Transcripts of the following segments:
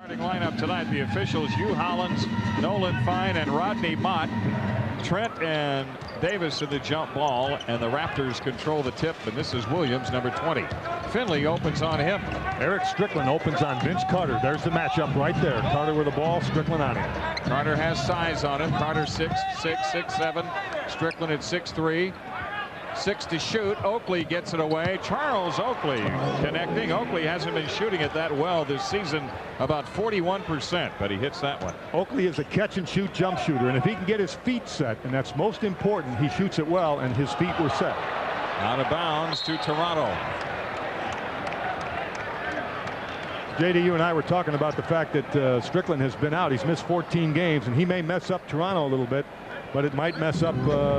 Starting lineup tonight, the officials: Hugh Hollins, Nolan Fine, and Rodney Mott. Trent and Davis in the jump ball, and the Raptors control the tip, and this is Williams, number 20. Finley opens on him. Eric Strickland opens on Vince Carter. There's the matchup right there. Carter with the ball, Strickland on him. Carter has size on him. Carter 6'6", 6'7". Strickland at 6'3". 6 to shoot. Oakley gets it away. Charles Oakley connecting. Oakley hasn't been shooting it that well this season, about 41%, but he hits that one. Oakley is a catch and shoot jump shooter, and if he can get his feet set, and that's most important, he shoots it well, and his feet were set. Out of bounds to Toronto. JD, you and I were talking about the fact that Strickland has been out. He's missed 14 games, and he may mess up Toronto a little bit, but it might mess up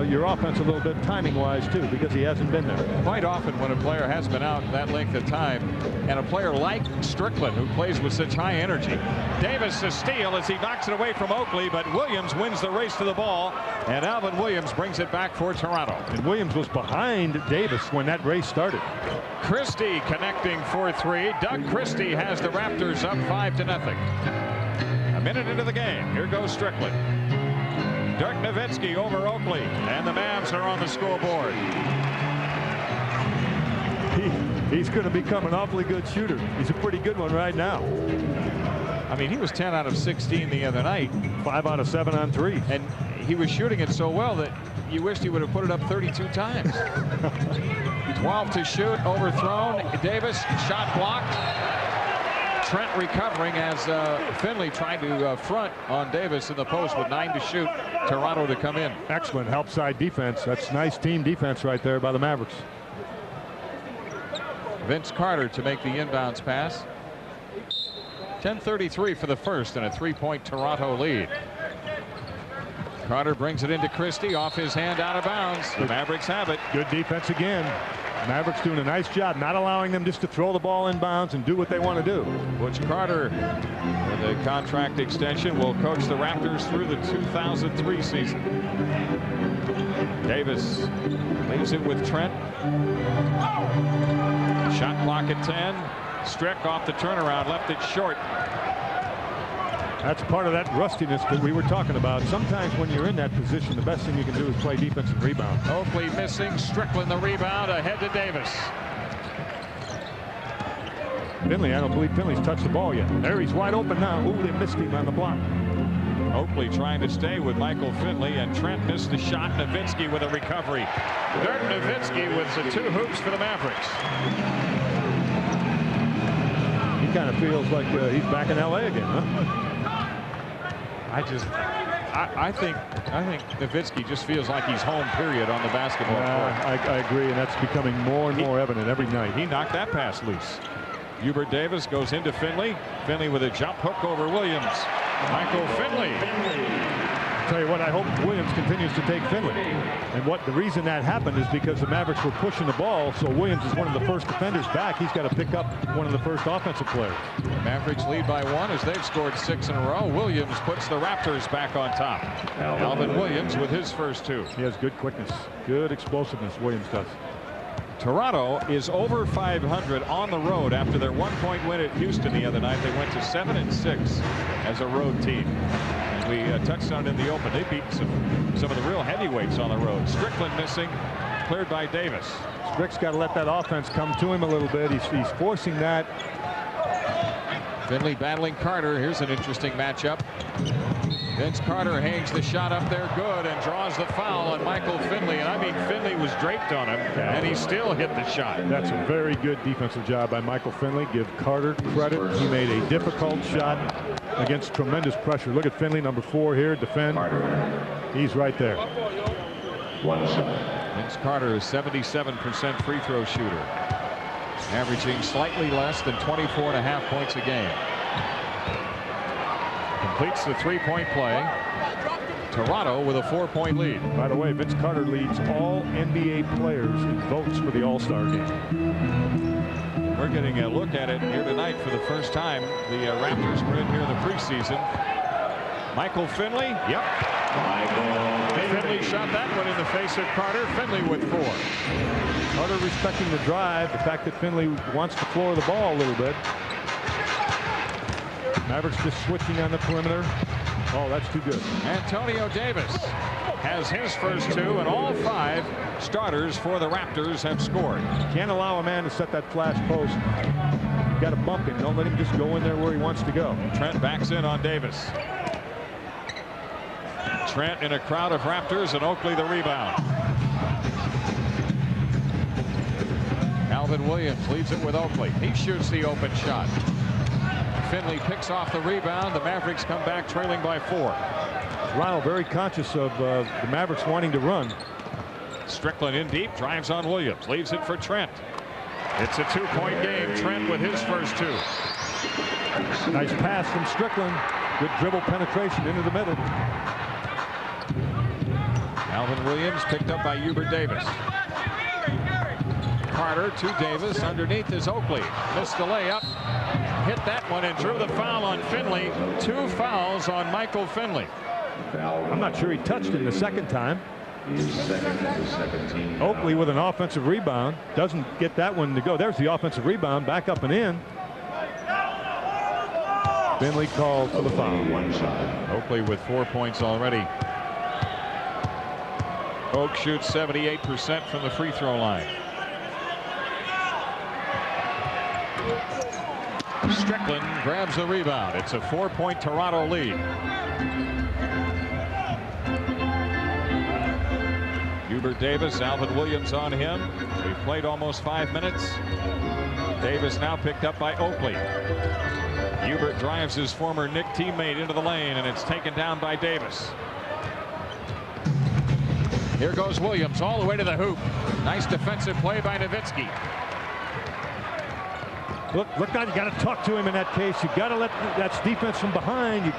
your offense a little bit timing-wise, too, because he hasn't been there. Quite often when a player has been out that length of time, and a player like Strickland, who plays with such high energy. Davis a steal as he knocks it away from Oakley, but Williams wins the race to the ball, and Alvin Williams brings it back for Toronto. And Williams was behind Davis when that race started. Christie connecting for 3. Doug Christie has the Raptors up 5-0. A minute into the game. Here goes Strickland. Dirk Nowitzki over Oakley, and the Mavs are on the scoreboard. He's going to become an awfully good shooter. He's a pretty good one right now. I mean, he was 10 out of 16 the other night. 5 out of 7 on 3. And he was shooting it so well that you wished he would have put it up 32 times. 12 to shoot, overthrown. Davis, shot blocked. Trent recovering as Finley tried to front on Davis in the post with 9 to shoot. Toronto to come in. Excellent help side defense. That's nice team defense right there by the Mavericks. Vince Carter to make the inbounds pass. 10:33 for the first, and a 3-point Toronto lead. Carter brings it into Christie, off his hand, out of bounds. The Mavericks have it. Good defense again. Mavericks doing a nice job not allowing them just to throw the ball in bounds and do what they want to do. Butch Carter, with a contract extension, will coach the Raptors through the 2003 season. Davis leaves it with Trent. Shot clock at 10. Strick off the turnaround, left it short. That's part of that rustiness that we were talking about. Sometimes when you're in that position, the best thing you can do is play defense and rebound. Oakley missing. Strickland the rebound, ahead to Davis. Finley, I don't believe Finley's touched the ball yet. There, he's wide open now. Ooh, they missed him on the block. Oakley trying to stay with Michael Finley, and Trent missed the shot. Nowitzki with a recovery. Dirk Nowitzki with the 2 hoops for the Mavericks. He kind of feels like he's back in LA again, huh? I think Nowitzki just feels like he's home, period, on the basketball court. I agree, and that's becoming more and more evident every night. He knocked that pass loose. Hubert Davis goes into Finley. Finley with a jump hook over Williams. Michael Finley. Tell you what, I hope Williams continues to take Finley. And the reason that happened is because the Mavericks were pushing the ball, so Williams is one of the first defenders back. He's got to pick up one of the first offensive players. The Mavericks lead by 1 as they've scored 6 in a row. Williams puts the Raptors back on top. Alvin Williams with his first 2. He has good quickness, good explosiveness, Williams does. Toronto is over 500 on the road after their 1-point win at Houston the other night. They went to 7-6 as a road team. We touched on it in the open. They've beaten some of the real heavyweights on the road. Strickland missing, cleared by Davis. Strick's got to let that offense come to him a little bit. He's forcing that. Finley battling Carter. Here's an interesting matchup. Vince Carter hangs the shot up there good and draws the foul on Michael Finley. And I mean, Finley was draped on him, and he still hit the shot. That's a very good defensive job by Michael Finley. Give Carter credit. He made a difficult shot against tremendous pressure. Look at Finley, number 4 here, defend. He's right there. Vince Carter is 77% free throw shooter, averaging slightly less than 24.5 points a game. Completes the 3-point play. Toronto with a 4-point lead. By the way, Vince Carter leads all NBA players in votes for the All-Star game. We're getting a look at it here tonight for the first time. The Raptors were in here in the preseason. Michael Finley. Yep. Finley shot that one in the face of Carter. Finley with 4. Carter respecting the drive. The fact that Finley wants to floor the ball a little bit. Mavericks just switching on the perimeter. Oh, that's too good. Antonio Davis has his first two, and all 5 starters for the Raptors have scored. Can't allow a man to set that flash post. You got to bump him. Don't let him just go in there where he wants to go. Trent backs in on Davis. Trent in a crowd of Raptors, and Oakley the rebound. Alvin Williams leads it with Oakley. He shoots the open shot. Finley picks off the rebound. The Mavericks come back trailing by 4. Toronto very conscious of the Mavericks wanting to run. Strickland in deep, drives on Williams, leaves it for Trent. It's a 2-point game. Trent with his first 2. Nice pass from Strickland. Good dribble penetration into the middle. Alvin Williams picked up by Hubert Davis. Carter to Davis. Underneath is Oakley. Missed the layup. Hit that one and drew the foul on Finley. 2 fouls on Michael Finley. I'm not sure he touched it the second time. Oakley with an offensive rebound. Doesn't get that one to go. There's the offensive rebound. Back up and in. Finley called for the foul. Oakley with 4 points already. Oak shoots 78% from the free throw line. Strickland grabs the rebound. It's a 4-point Toronto lead. Hubert Davis, Alvin Williams on him. We've played almost 5 minutes. Davis now picked up by Oakley. Hubert drives his former Knick teammate into the lane, and it's taken down by Davis. Here goes Williams all the way to the hoop. Nice defensive play by Nowitzki. Look now, you got to talk to him in that case. You got to let that's defense from behind.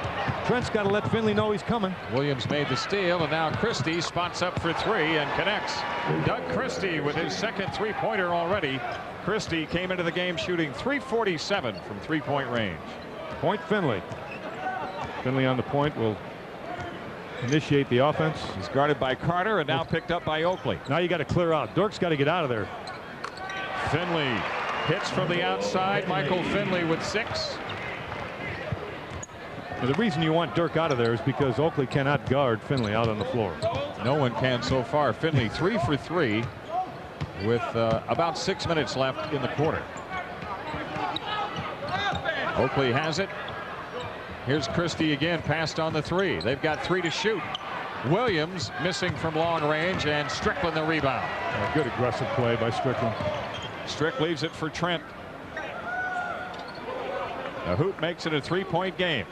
Trent's got to let Finley know he's coming. Williams made the steal, and now Christie spots up for 3 and connects. Doug Christie with his second 3-pointer already. Christie came into the game shooting .347 from 3-point range. Point Finley. Finley on the point will initiate the offense. He's guarded by Carter and now picked up by Oakley. Now you got to clear out. Dirk's got to get out of there. Finley hits from the outside. Michael Finley with 6. Now, the reason you want Dirk out of there is because Oakley cannot guard Finley out on the floor. No one can so far. Finley 3 for 3 with about 6 minutes left in the quarter. Oakley has it. Here's Christie again, passed on the 3. They've got 3 to shoot. Williams missing from long range, and Strickland the rebound. Good aggressive play by Strickland. Strick leaves it for Trent. The Hoop makes it a 3-point game.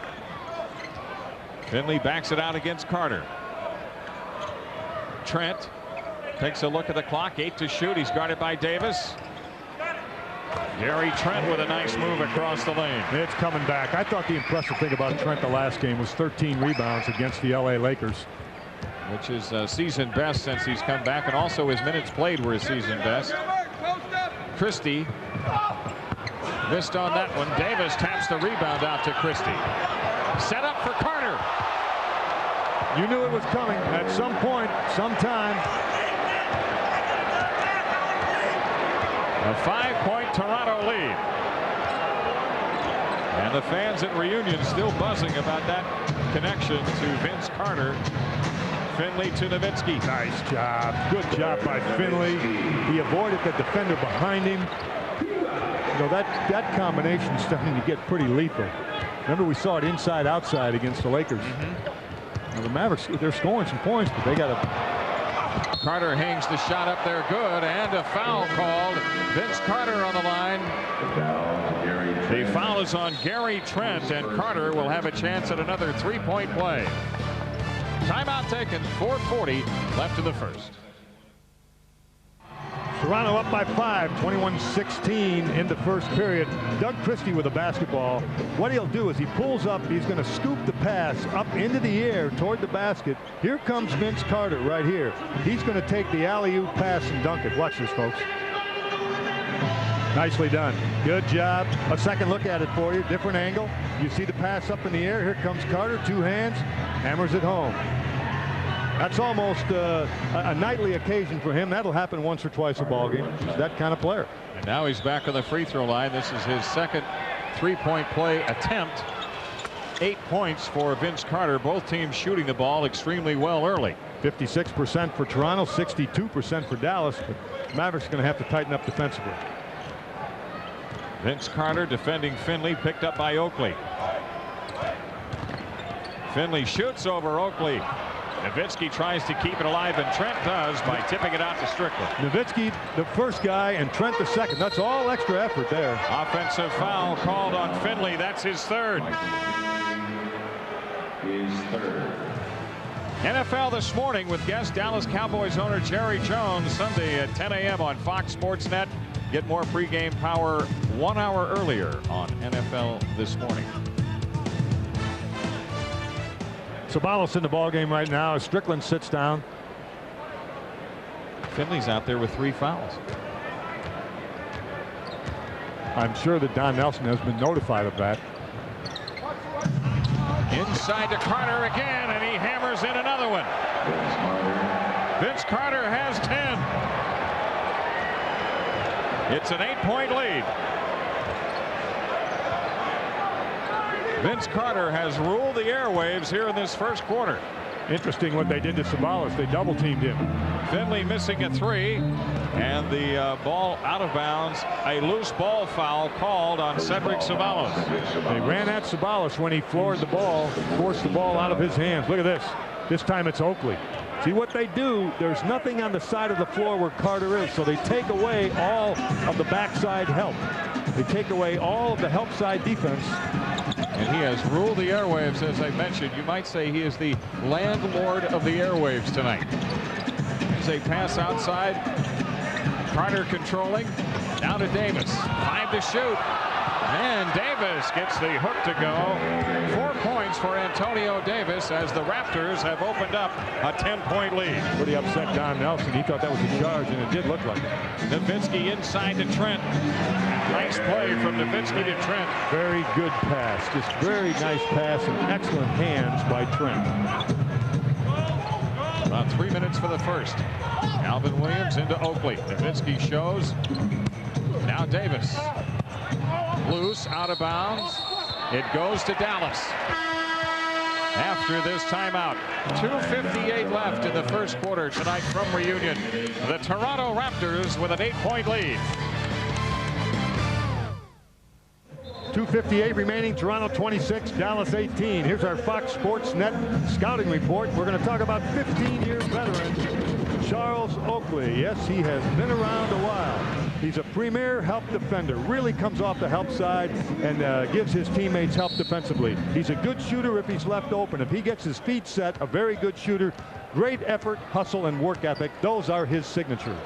Finley backs it out against Carter. Trent takes a look at the clock. 8 to shoot. He's guarded by Davis. Gary Trent with a nice move across the lane. It's coming back. I thought the impressive thing about Trent the last game was 13 rebounds against the LA Lakers, which is season best since he's come back, and also his minutes played were his season best. Christie missed on that one. Davis taps the rebound out to Christie. Set up for Carter. You knew it was coming at some point, sometime. A 5-point Toronto lead. And the fans at Reunion still buzzing about that connection to Vince Carter. Finley to Nowitzki. Nice job. Good job by Finley. He avoided the defender behind him. You know, that combination is starting to get pretty lethal. Remember, we saw it inside outside against the Lakers. Now, the Mavericks, they're scoring some points, but they got to. Carter hangs the shot up there good, and a foul called. Vince Carter on the line. The foul is on Gary Trent, and Carter will have a chance at another 3-point play. Timeout taken. 4:40 left in the first. Toronto up by 5, 21-16 in the first period. Doug Christie with the basketball. What he'll do is he pulls up. He's going to scoop the pass up into the air toward the basket. Here comes Vince Carter right here. He's going to take the alley-oop pass and dunk it. Watch this, folks. Nicely done. Good job. A second look at it for you. Different angle. You see the pass up in the air. Here comes Carter. 2 hands. Hammers it home. That's almost a nightly occasion for him. That'll happen once or twice a ball game. He's that kind of player. And now he's back on the free throw line. This is his second 3-point play attempt. 8 points for Vince Carter. Both teams shooting the ball extremely well early. 56% for Toronto, 62% for Dallas. But Mavericks are going to have to tighten up defensively. Vince Carter defending Finley, picked up by Oakley. Finley shoots over Oakley. Nowitzki tries to keep it alive, and Trent does by tipping it out to Strickland. Nowitzki, the first guy, and Trent the second. That's all extra effort there. Offensive foul called on Finley. That's his third. NFL this morning with guest Dallas Cowboys owner Jerry Jones, Sunday at 10 a.m. on Fox Sports Net. Get more pregame power 1 hour earlier on NFL this morning. Sabalos in the ball game right now as Strickland sits down. Finley's out there with 3 fouls. I'm sure that Don Nelson has been notified of that. Inside to Carter again, and he hammers in another one. Vince Carter has 10. It's an 8-point lead. Vince Carter has ruled the airwaves here in this first quarter. Interesting what they did to Sabalos. They double teamed him. Finley missing a 3, and the ball out of bounds. A loose ball foul called on Cedric Sabalos. They ran at Sabalos when he floored the ball, forced the ball out of his hands. Look at this. This time it's Oakley. See what they do, there's nothing on the side of the floor where Carter is, so they take away all of the backside help. They take away all of the help side defense. And he has ruled the airwaves, as I mentioned. You might say he is the landlord of the airwaves tonight. There's a pass outside. Carter controlling. Down to Davis. 5 to shoot. And Davis gets the hook to go. 4 points for Antonio Davis as the Raptors have opened up a 10-point lead. Pretty upset Don Nelson. He thought that was a charge, and it did look like it. Nowitzki inside to Trent. Nice play from Nowitzki to Trent. Very good pass. Just very nice pass and excellent hands by Trent. About 3 minutes for the first. Alvin Williams into Oakley. Nowitzki shows. Now Davis. Loose, out of bounds. It goes to Dallas. After this timeout, 2:58 left in the first quarter tonight from Reunion. The Toronto Raptors with an 8-point lead. 2:58 remaining. Toronto 26, Dallas 18. Here's our Fox Sports Net scouting report. We're going to talk about 15-year veteran Charles Oakley. Yes, he has been around a while. He's a premier help defender. Really comes off the help side and gives his teammates help defensively. He's a good shooter if he's left open. If he gets his feet set, a very good shooter. Great effort, hustle, and work ethic. Those are his signatures.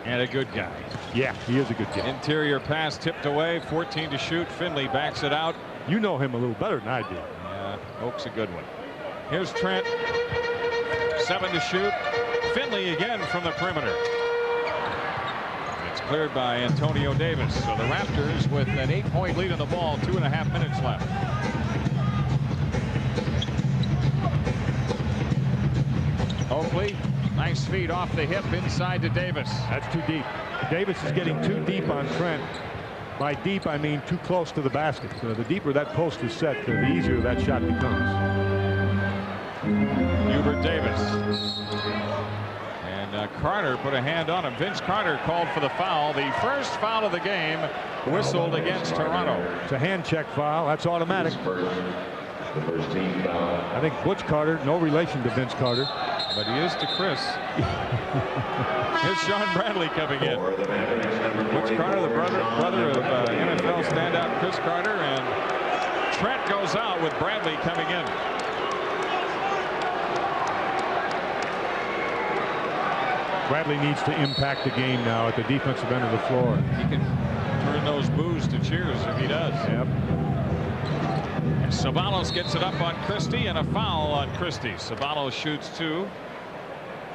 And a good guy. Yeah, he is a good guy. Interior pass tipped away. 14 to shoot. Finley backs it out. You know him a little better than I do. Yeah, Oak's a good one. Here's Trent. 7 to shoot. Finley again from the perimeter. It's cleared by Antonio Davis. So the Raptors with an 8-point lead on the ball. 2.5 minutes left. Oakley. Nice feed off the hip inside to Davis. That's too deep. Davis is getting too deep on Trent. By deep, I mean too close to the basket. So the deeper that post is set, the easier that shot becomes. Hubert Davis. And Carter put a hand on him. Vince Carter called for the foul. The first foul of the game whistled against Toronto. It's a hand check foul. That's automatic. I think Butch Carter, no relation to Vince Carter. But he is to Chris. Here's Sean Bradley coming in. Butch Carter, the brother of NFL standout Chris Carter, and Trent goes out with Bradley coming in. Bradley needs to impact the game now at the defensive end of the floor. He can turn those boos to cheers if he does. Yep. Sabalos gets it up on Christie, and a foul on Christie. Sabalos shoots 2.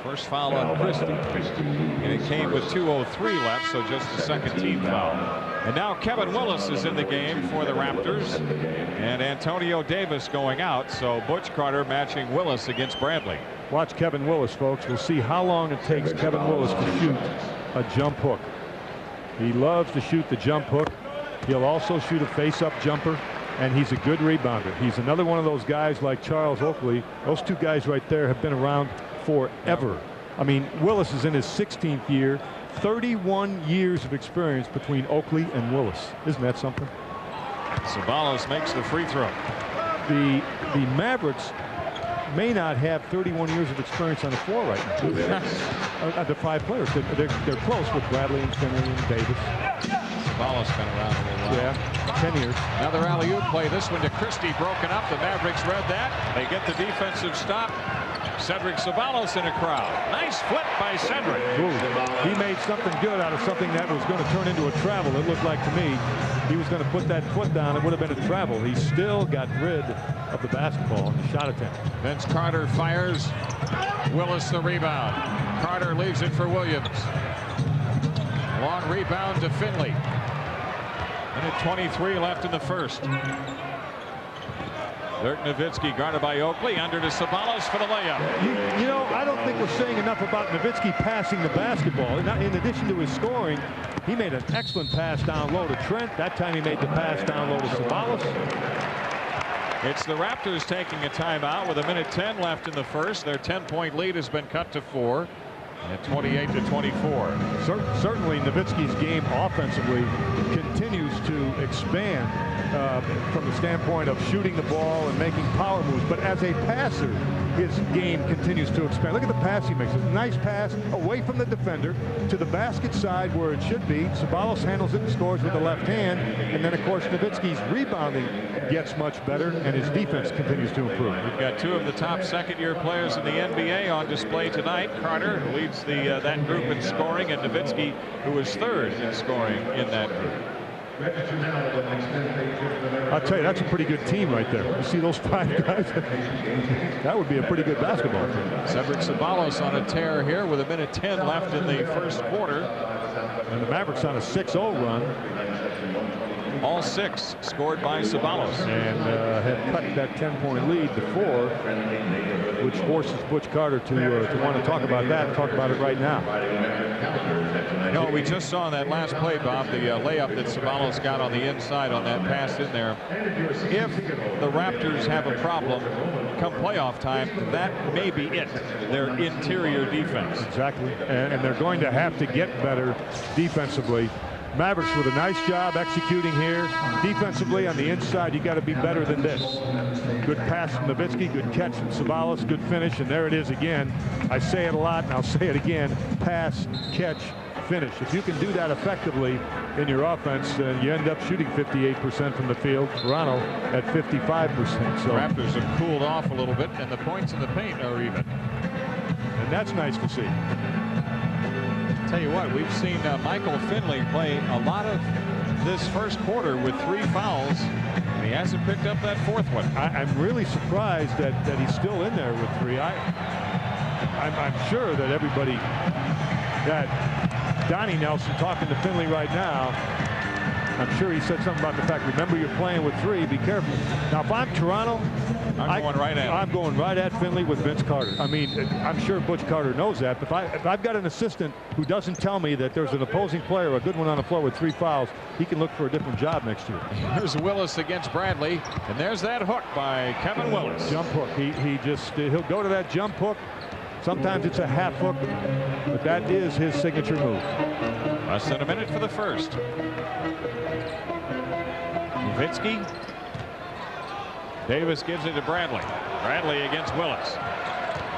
First foul on Christie. And it came with 2:03 left, so just the second team foul. And now Kevin Willis is in the game for the Raptors. And Antonio Davis going out, so Butch Carter matching Willis against Bradley. Watch Kevin Willis, folks. We'll see how long it takes Kevin Willis to shoot a jump hook. He loves to shoot the jump hook. He'll also shoot a face-up jumper. and he's a good rebounder. He's another one of those guys like Charles Oakley. Those two guys right there have been around forever. I mean, Willis is in his 16th year. 31 years of experience between Oakley and Willis. Isn't that something? Ceballos makes the free throw. The Mavericks may not have 31 years of experience on the floor right now. The 5 players. They're close with Bradley and Finley and Davis. Ceballos been around a little while. Yeah, 10 years. Another alley-oop play. This one to Christie, broken up. The Mavericks read that. They get the defensive stop. Cedric Ceballos in a crowd. Nice flip by Cedric. Ooh, he made something good out of something that was going to turn into a travel. It looked like to me he was going to put that foot down. It would have been a travel. He still got rid of the basketball in the shot attempt. Vince Carter fires. Willis the rebound. Carter leaves it for Williams. Long rebound to Finley. Minute 23 left in the first. Dirk Nowitzki guarded by Oakley. Under to Ceballos for the layup. You know, I don't think we're saying enough about Nowitzki passing the basketball. In addition to his scoring, he made an excellent pass down low to Trent. That time he made the pass down low to Ceballos. It's the Raptors taking a timeout with 1:10 left in the first. Their 10-point lead has been cut to 4 at 28-24. Certainly Nowitzki's game offensively continues to expand from the standpoint of shooting the ball and making power moves. But as a passer, his game continues to expand. Look at the pass he makes. It's a nice pass away from the defender to the basket side where it should be. Ceballos handles it and scores with the left hand. And then, of course, Nowitzki's rebounding gets much better, and his defense continues to improve. We've got 2 of the top second-year players in the NBA on display tonight. Carter, who leads that group in scoring, and Nowitzki, who is 3rd in scoring in that group. I'll tell you, that's a pretty good team right there. You see those 5 guys? That would be a pretty good basketball team. Cedric Ceballos on a tear here with 1:10 left in the first quarter. And the Mavericks on a 6-0 run. All 6 scored by Ceballos. And have cut that 10-point lead to 4, which forces Butch Carter to want to talk about that and talk about it right now. No, we just saw in that last play, Bob, the layup that Ceballos got on the inside on that pass in there. If the Raptors have a problem come playoff time, that may be it. Their interior defense. Exactly. And they're going to have to get better defensively. Mavericks with a nice job executing here. Defensively on the inside, you got to be better than this. Good pass from Nowitzki, good catch from Ceballos, good finish, and there it is again. I say it a lot, and I'll say it again. Pass, catch, finish. If you can do that effectively in your offense, you end up shooting 58% from the field. Toronto at 55%. So Raptors have cooled off a little bit, and the points in the paint are even. And that's nice to see. Tell you what, we've seen Michael Finley play a lot of this first quarter with 3 fouls, and he hasn't picked up that 4th one. I'm really surprised that he's still in there with 3. I'm sure that everybody, that Donnie Nelson talking to Finley right now, I'm sure he said something about the fact, remember you're playing with 3, be careful. Now if I'm Toronto, I'm going right at Finley with Vince Carter. I mean, I'm sure Butch Carter knows that. But if I've got an assistant who doesn't tell me that there's an opposing player, a good one on the floor with 3 fouls, he can look for a different job next year. Here's Willis against Bradley, and there's that hook by Kevin Willis. Jump hook. He'll go to that jump hook. Sometimes it's a half hook, but that is his signature move. Less than a minute for the first. Nowitzki. Davis gives it to Bradley. Bradley against Willis.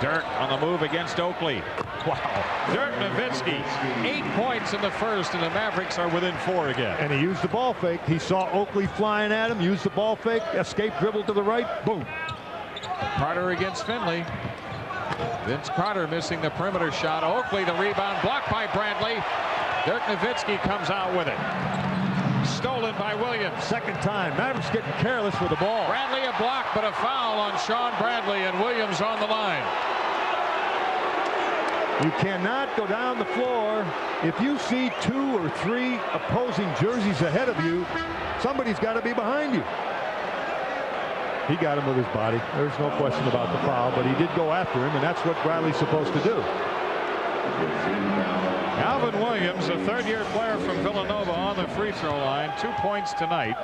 Dirk on the move against Oakley. Wow. Dirk Nowitzki, 8 points in the first, and the Mavericks are within 4 again. And he used the ball fake. He saw Oakley flying at him, used the ball fake, escape dribble to the right, boom. Carter against Finley. Vince Carter missing the perimeter shot. Oakley, the rebound, blocked by Bradley. Dirk Nowitzki comes out with it. Stolen by Williams. Second time. Mavericks getting careless with the ball. Bradley a block, but a foul on Sean Bradley, and Williams on the line. You cannot go down the floor. If you see 2 or 3 opposing jerseys ahead of you, somebody's got to be behind you. He got him with his body. There's no question about the foul, but he did go after him, and that's what Bradley's supposed to do. Alvin Williams, a third-year player from Villanova, on the free throw line. 2 points tonight.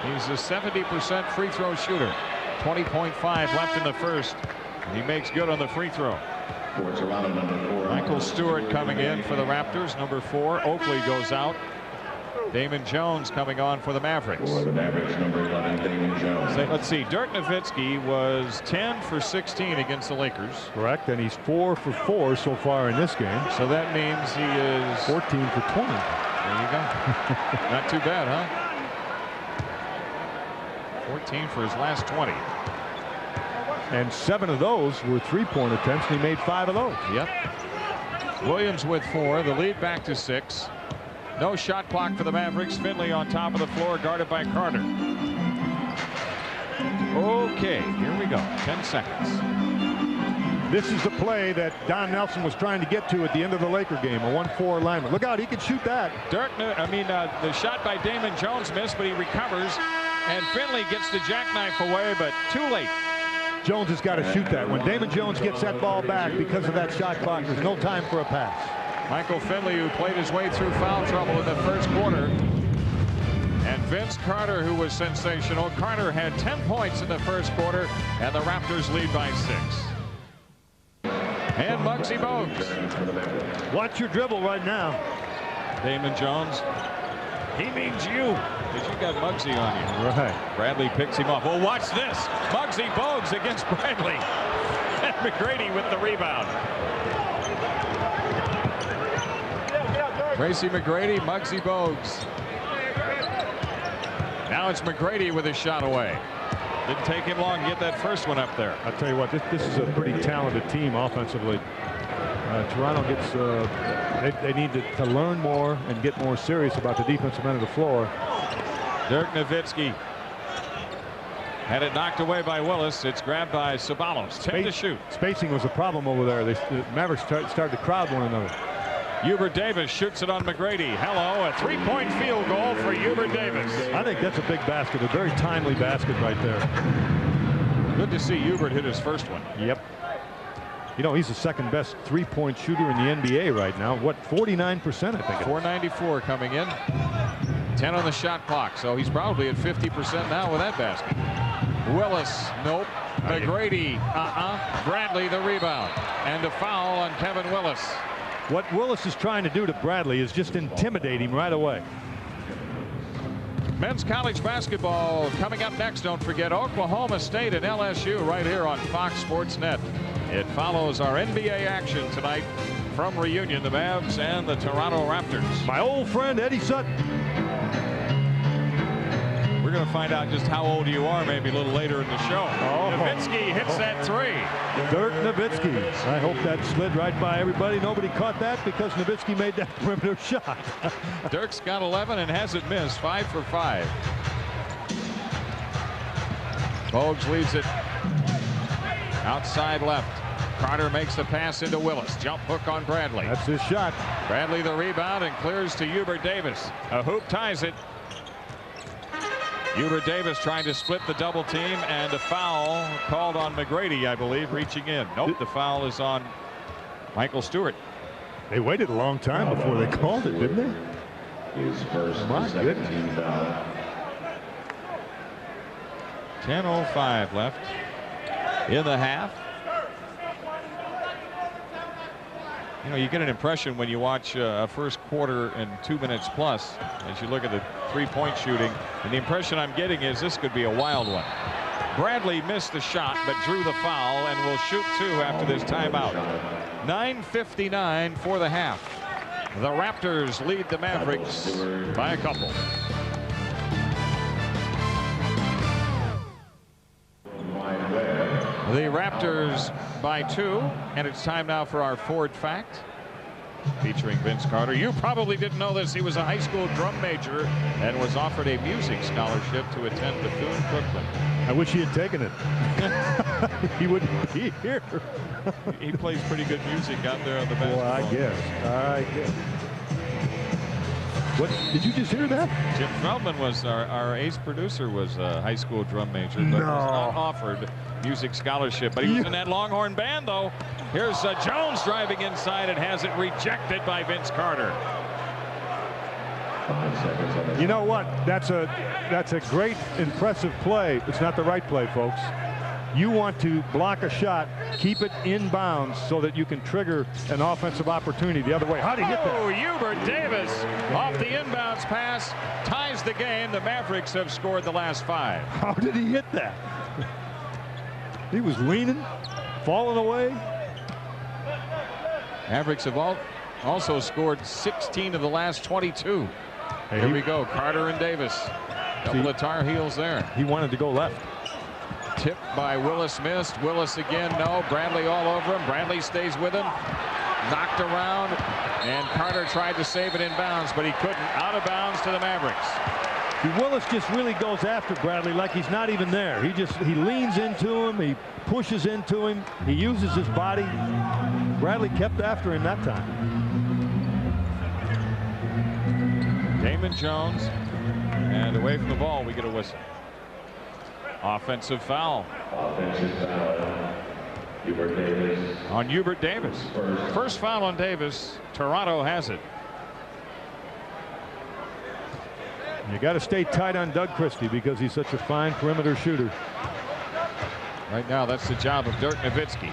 He's a 70% free throw shooter. 20.5 left in the first. He makes good on the free throw. Michael Stewart coming in for the Raptors, number 4. Oakley goes out. Damon Jones coming on for the Mavericks. For the Mavericks, number 11, Damon Jones. Let's see. Dirk Nowitzki was 10 for 16 against the Lakers. Correct, and he's 4 for 4 so far in this game. So that means he is 14 for 20. There you go. Not too bad, huh? 14 for his last 20. And 7 of those were three-point attempts, and he made 5 of those. Yep. Williams with 4. The lead back to 6. No shot clock for the Mavericks. Finley on top of the floor, guarded by Carter. Okay, here we go. 10 seconds. This is the play that Don Nelson was trying to get to at the end of the Laker game, a 1-4 alignment. Look out, he can shoot that. The shot by Damon Jones missed, but he recovers, and Finley gets the jackknife away, but too late. Jones has got to shoot that. When Damon Jones gets that ball back because of that shot clock, there's no time for a pass. Michael Finley, who played his way through foul trouble in the first quarter. And Vince Carter, who was sensational. Carter had 10 points in the first quarter, and the Raptors lead by 6. And Muggsy Bogues. Watch your dribble right now. Damon Jones. He means you, because you got Muggsy on you. Right. Bradley picks him up. Well, watch this. Muggsy Bogues against Bradley. And McGrady with the rebound. Tracy McGrady, Muggsy Bogues. Now it's McGrady with his shot away. Didn't take him long to get that first one up there. I'll tell you what, this is a pretty talented team offensively. Toronto gets, they need to learn more and get more serious about the defensive end of the floor. Dirk Nowitzki had it knocked away by Willis. It's grabbed by Ceballos. 10 to shoot. Spacing was a problem over there. The Mavericks started to crowd one another. Hubert Davis shoots it on McGrady. Hello, a 3-point field goal for Hubert Davis. I think that's a big basket, a very timely basket right there. Good to see Hubert hit his first one. Yep. You know, he's the second best 3-point shooter in the NBA right now. What, 49%, I think. 494 coming in. 10 on the shot clock, so he's probably at 50% now with that basket. Willis, nope. McGrady, Bradley the rebound. And a foul on Kevin Willis. What Willis is trying to do to Bradley is just intimidate him right away. Men's college basketball coming up next. Don't forget Oklahoma State and LSU right here on Fox Sports Net. It follows our NBA action tonight from Reunion, the Mavs and the Toronto Raptors. My old friend Eddie Sutton. We're going to find out just how old you are maybe a little later in the show. Nowitzki hits that 3. Dirk Nowitzki. I hope that slid right by everybody. Nobody caught that because Nowitzki made that perimeter shot. Dirk's got 11 and hasn't missed. 5 for 5. Bogues leads it outside left. Carter makes the pass into Willis. Jump hook on Bradley. That's his shot. Bradley the rebound and clears to Hubert Davis. A hoop ties it. Hubert Davis trying to split the double team, and a foul called on McGrady, I believe, reaching in. Nope, the foul is on Michael Stewart. They waited a long time before they called it, didn't they? His first and second team foul. 10:05 left in the half. You know, you get an impression when you watch a first quarter and 2 minutes plus as you look at the 3-point shooting, and the impression I'm getting is this could be a wild one. Bradley missed the shot but drew the foul and will shoot 2 after this timeout. 9:59 for the half. The Raptors lead the Mavericks by a couple. The Raptors by 2, and it's time now for our Ford Fact featuring Vince Carter. You probably didn't know this. He was a high school drum major and was offered a music scholarship to attend Bethune-Cookman. I wish he had taken it. He wouldn't be here. He plays pretty good music out there on the basketball. Well, I guess. What did you just hear that? Jim Feldman was our ace producer, was a high school drum major, but was not offered music scholarship. But he was in that Longhorn band, though. Here's Jones driving inside and has it rejected by Vince Carter. You know what? That's a great, impressive play. It's not the right play, folks. You want to block a shot, keep it inbounds so that you can trigger an offensive opportunity the other way. How did he hit that? Oh, Hubert Davis off the inbounds pass ties the game. The Mavericks have scored the last 5. How did he hit that? He was leaning, falling away. Mavericks have also scored 16 of the last 22. Hey, here we go. Carter and Davis. Couple of Tar Heels there. He wanted to go left. Tipped by Willis, missed. Willis again, no. Bradley all over him. Bradley stays with him. Knocked around, and Carter tried to save it in bounds, but he couldn't. Out of bounds to the Mavericks. Willis just really goes after Bradley like he's not even there. He leans into him. He pushes into him. He uses his body. Bradley kept after him that time. Damon Jones, and away from the ball, we get a whistle. Offensive foul. Offensive foul. Hubert Davis. On Hubert Davis. First foul on Davis. Toronto has it. You got to stay tight on Doug Christie because he's such a fine perimeter shooter. Right now, that's the job of Dirk Nowitzki.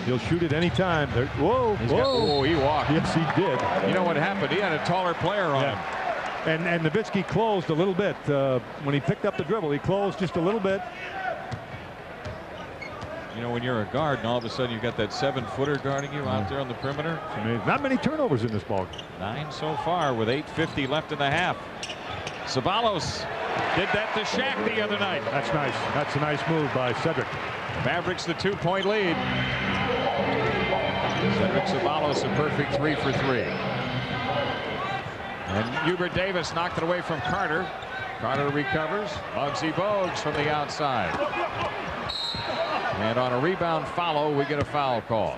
He'll shoot it any time. Whoa, whoa. He walked. Yes, he did. You know what happened? He had a taller player on him. And Nowitzki closed a little bit. When he picked up the dribble, he closed just a little bit. You know, when you're a guard and all of a sudden you've got that 7-footer guarding you out there on the perimeter. Not many turnovers in this ball. 9 so far with 8:50 left in the half. Ceballos did that to Shaq the other night. That's nice. That's a nice move by Cedric. Mavericks the 2-point lead. Cedric Ceballos a perfect 3 for 3. And Hubert Davis knocked it away from Carter. Carter recovers. Muggsy Bogues from the outside. And on a rebound follow, we get a foul call.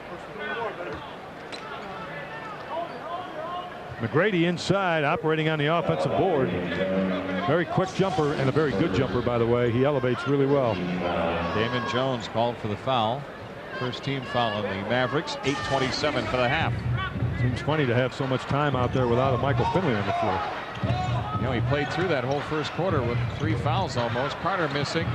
McGrady inside, operating on the offensive board. Very quick jumper and a very good jumper, by the way. He elevates really well. Damon Jones called for the foul. First team foul on the Mavericks. 8:27 for the half. Seems funny to have so much time out there without a Michael Finley on the floor. You know, he played through that whole first quarter with 3 fouls almost. Carter missing.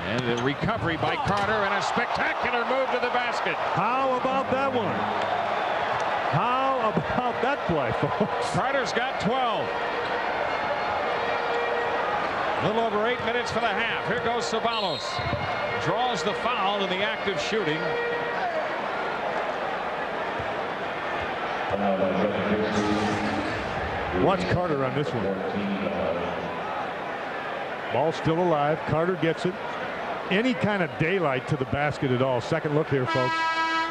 And a recovery by Carter and a spectacular move to the basket. How about that one? How about that play, folks? Carter's got 12. A little over 8 minutes for the half. Here goes Ceballos. Draws the foul in the act of shooting. Watch Carter on this one. Ball still alive. Carter gets it. Any kind of daylight to the basket at all. Second look here, folks.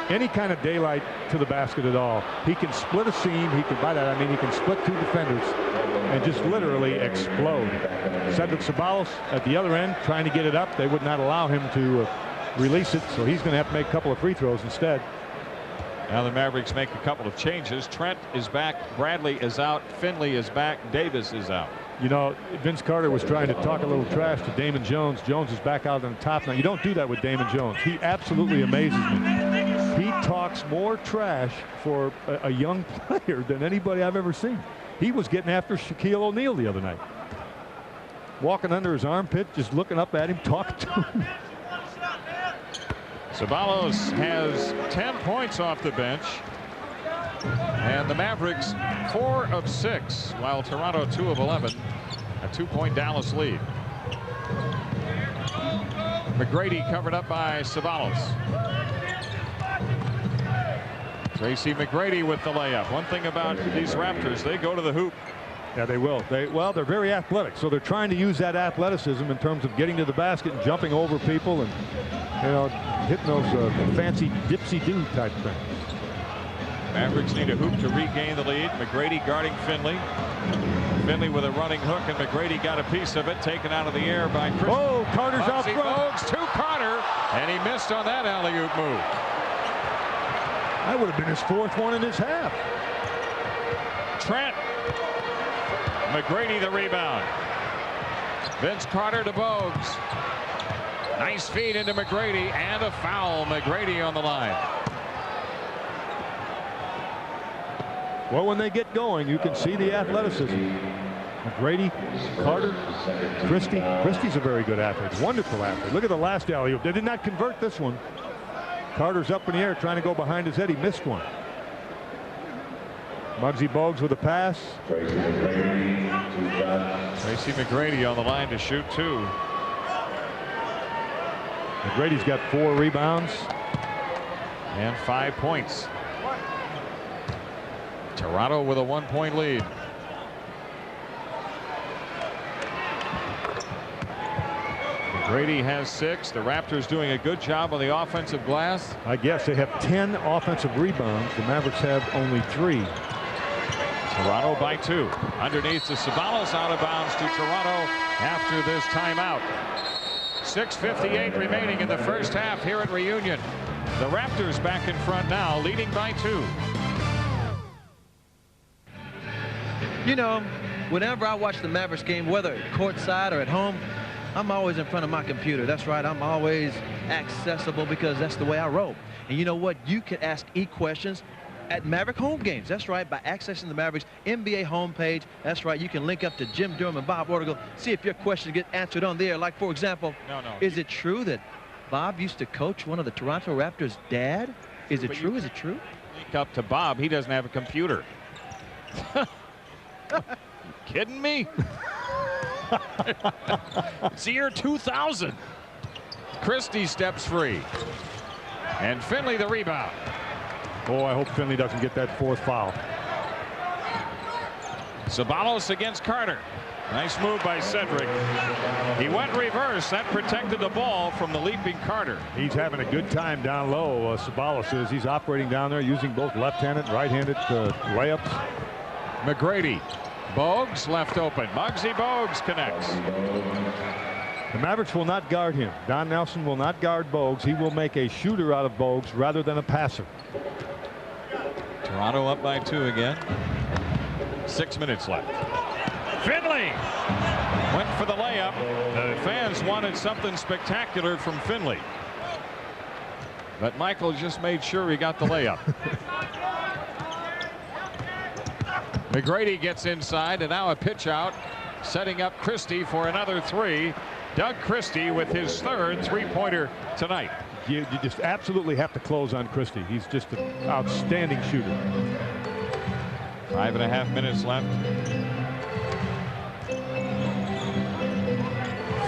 Any kind of daylight to the basket at all. He can split a seam. He can, by that I mean he can split 2 defenders and just literally explode. Cedric Ceballos at the other end trying to get it up. They would not allow him to release it, so he's going to have to make a couple of free throws instead. Now the Mavericks make a couple of changes. Trent is back. Bradley is out. Finley is back. Davis is out. You know, Vince Carter was trying to talk a little trash to Damon Jones. Jones is back out on top now. You don't do that with Damon Jones. He absolutely amazes me. He talks more trash for a young player than anybody I've ever seen. He was getting after Shaquille O'Neal the other night. Walking under his armpit, just looking up at him, talking to him. Ceballos has 10 points off the bench. And the Mavericks 4 of 6, while Toronto 2 of 11. A 2-point Dallas lead. McGrady covered up by Ceballos. Tracy McGrady with the layup. One thing about these Raptors, they go to the hoop. Yeah, they will. They're very athletic, so they're trying to use that athleticism in terms of getting to the basket and jumping over people and, you know, hitting those fancy dipsy-do type things. Mavericks need a hoop to regain the lead. McGrady guarding Finley. Finley with a running hook, and McGrady got a piece of it, taken out of the air by Chris. Oh, Carter's out front. Bogues to Carter, and he missed on that alley-oop move. That would have been his 4th one in his half. Trent. McGrady the rebound. Vince Carter to Bogues. Nice feed into McGrady and a foul. McGrady on the line. Well, when they get going, you can see the athleticism. McGrady, Carter, Christie. Christie's a very good athlete. Wonderful athlete. Look at the last alley-oop. They did not convert this one. Carter's up in the air trying to go behind his head. He missed one. Muggsy Bogues with a pass. Tracy McGrady on the line to shoot 2. McGrady's got 4 rebounds. And 5 points. Toronto with a 1-point lead. McGrady has 6. The Raptors doing a good job on the offensive glass. I guess they have 10 offensive rebounds. The Mavericks have only 3. Toronto by 2. Underneath to Ceballos, out of bounds to Toronto after this timeout. 6:58 remaining in the first half here at Reunion. The Raptors back in front now, leading by 2. You know, whenever I watch the Mavericks game, whether courtside or at home, I'm always in front of my computer. That's right. I'm always accessible because that's the way I roll. And you know what? You can ask questions at Maverick home games. That's right. By accessing the Mavericks NBA homepage. That's right. You can link up to Jim Durham and Bob Ortigal. See if your questions get answered on there. Like, for example, is it true that Bob used to coach one of the Toronto Raptors' dad? Is it true? Is it true? Link up to Bob. He doesn't have a computer. You kidding me? It's the year 2000. Christie steps free. And Finley the rebound. Oh, I hope Finley doesn't get that 4th foul. Ceballos against Carter. Nice move by Cedric. He went reverse. That protected the ball from the leaping Carter. He's having a good time down low. Ceballos is. He's operating down there using both left-handed and right-handed layups. McGrady. Bogues left open. Muggsy Bogues connects. The Mavericks will not guard him. Don Nelson will not guard Bogues. He will make a shooter out of Bogues rather than a passer. Toronto up by 2 again. 6 minutes left. Finley went for the layup. The fans wanted something spectacular from Finley. But Michael just made sure he got the layup. McGrady gets inside, and now a pitch out, setting up Christie for another 3. Doug Christie with his 3rd 3-pointer tonight. You just absolutely have to close on Christie. He's just an outstanding shooter. 5.5 minutes left.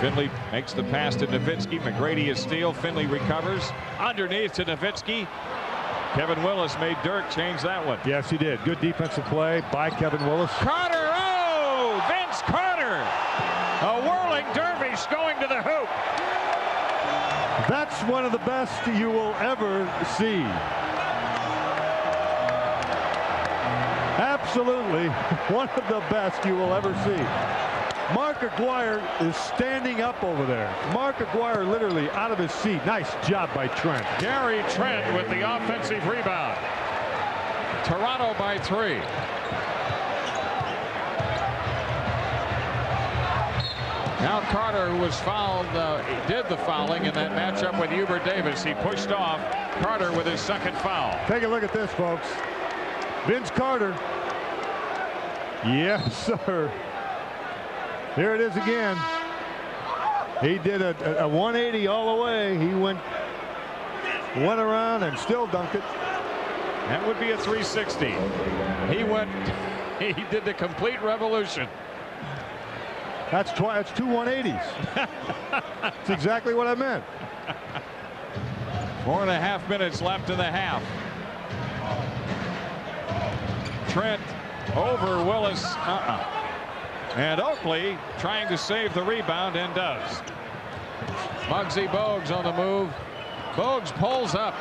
Finley makes the pass to Nowitzki. McGrady is steal. Finley recovers. Underneath to Nowitzki. Kevin Willis made Dirk change that one. Yes, he did. Good defensive play by Kevin Willis. Carter. Oh, Vince Carter. A whirling dervish going to the hoop. That's one of the best you will ever see. Absolutely one of the best you will ever see. Mark Aguirre is standing up over there. Mark Aguirre literally out of his seat. Nice job by Trent. Gary Trent with the offensive rebound. Toronto by 3. Now Carter, who was fouled, did the fouling in that matchup with Hubert Davis. He pushed off. Carter with his 2nd foul. Take a look at this, folks. Vince Carter. Yes, sir. Here it is again. He did a 180 all the way. He went around and still dunked it. That would be a 360. He did the complete revolution. That's 2 180s. That's exactly what I meant. 4.5 minutes left in the half. Trent over Willis. And Oakley trying to save the rebound and does. Muggsy Bogues on the move. Bogues pulls up.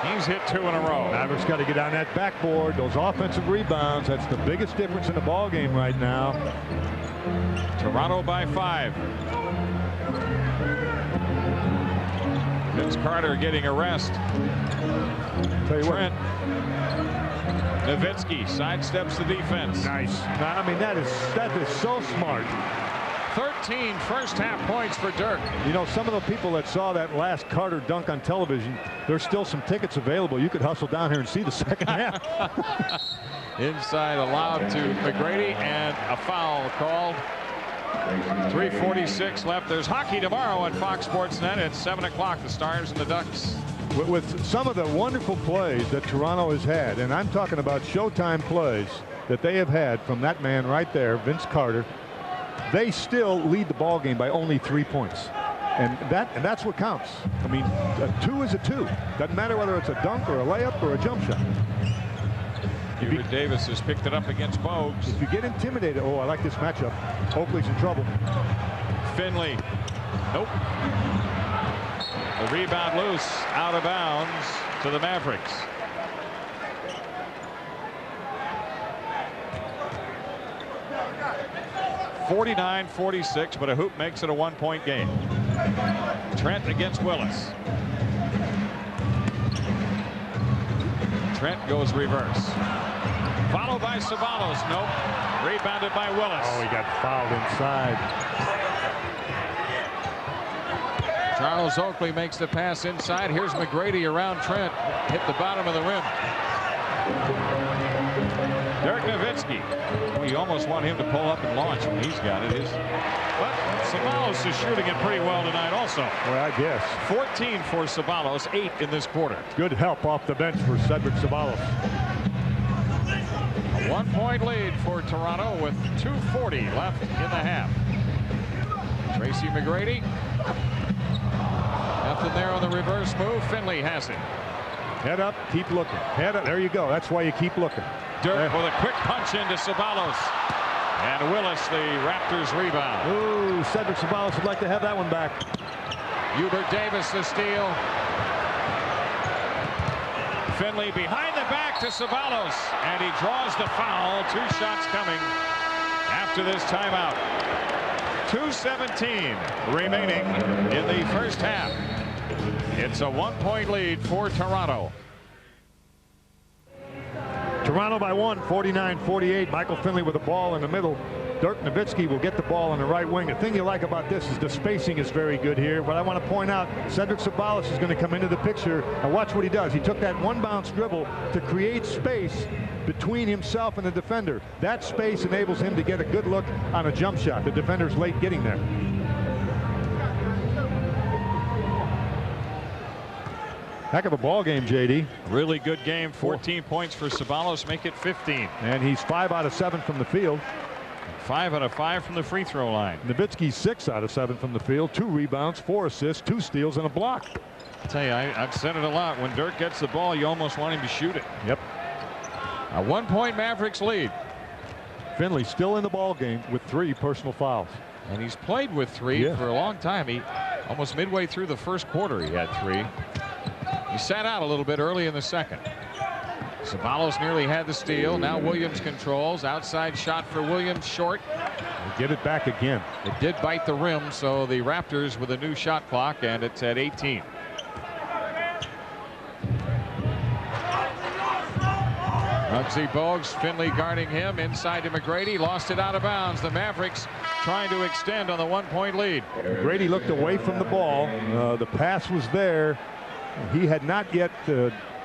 He's hit 2 in a row. Mavericks got to get on that backboard. Those offensive rebounds. That's the biggest difference in the ball game right now. Toronto by 5. Vince Carter getting a rest. Tell you Trent. what. Nowitzki sidesteps the defense. Nice. I mean, that is so smart. 13 first-half points for Dirk. You know, some of the people that saw that last Carter dunk on television, there's still some tickets available. You could hustle down here and see the second half. Inside allowed to McGrady, and a foul called. 3:46 left. There's hockey tomorrow on Fox Sports Net at 7 o'clock. The Stars and the Ducks. With some of the wonderful plays that Toronto has had, and I'm talking about showtime plays that they have had from that man right there, Vince Carter, they still lead the ball game by only 3 points. And that's what counts. I mean, a 2 is a 2. Doesn't matter whether it's a dunk or a layup or a jump shot. Hubert Davis has picked it up against Bogues. If you get intimidated, oh, I like this matchup. Oakley's in trouble. Finley. Nope. The rebound loose, out of bounds to the Mavericks. (49-46), but a hoop makes it a 1-point game. Trent against Willis. Trent goes reverse. Followed by Ceballos. Nope. Rebounded by Willis. Oh, he got fouled inside. Charles Oakley makes the pass inside. Here's McGrady around Trent. Hit the bottom of the rim. Dirk Nowitzki. We almost want him to pull up and launch when he's got it. But Ceballos is shooting it pretty well tonight also. Well, I guess. 14 for Ceballos, 8 in this quarter. Good help off the bench for Cedric Ceballos. A 1-point lead for Toronto with 2:40 left in the half. Tracy McGrady. Nothing there on the reverse move. Finley has it. Head up, keep looking. Head up. There you go. That's why you keep looking. Dirk with a quick punch into Ceballos. And Willis, the Raptors rebound. Ooh, Cedric Ceballos would like to have that one back. Hubert Davis the steal. Finley behind the back to Ceballos. And he draws the foul. 2 shots coming after this timeout. 2:17 remaining in the first half. It's a 1-point lead for Toronto. Toronto by 1, 49-48. Michael Finley with the ball in the middle. Dirk Nowitzki will get the ball on the right wing. The thing you like about this is the spacing is very good here. But I want to point out, Cedric Ceballos is going to come into the picture. And watch what he does. He took that one-bounce dribble to create space between himself and the defender. That space enables him to get a good look on a jump shot. The defender's late getting there. Heck of a ball game, JD. Really good game. 14 points for Ceballos, make it 15. And he's 5 out of 7 from the field. 5 out of 5 from the free throw line. Nowitzki 6 out of 7 from the field. 2 rebounds, 4 assists, 2 steals, and a block. I tell you, I've said it a lot. When Dirk gets the ball, you almost want him to shoot it. Yep. A 1-point Mavericks lead. Finley still in the ball game with 3 personal fouls. And he's played with 3 for a long time. He almost midway through the first quarter, he had 3. He sat out a little bit early in the second. Ceballos nearly had the steal. Now Williams controls. Outside shot for Williams, short. We'll get it back again. It did bite the rim, so the Raptors with a new shot clock, and it's at 18. Muggsy Bogues, Finley guarding him. Inside to McGrady. Lost it out of bounds. The Mavericks trying to extend on the 1-point lead. McGrady looked away from the ball. The pass was there. He had not yet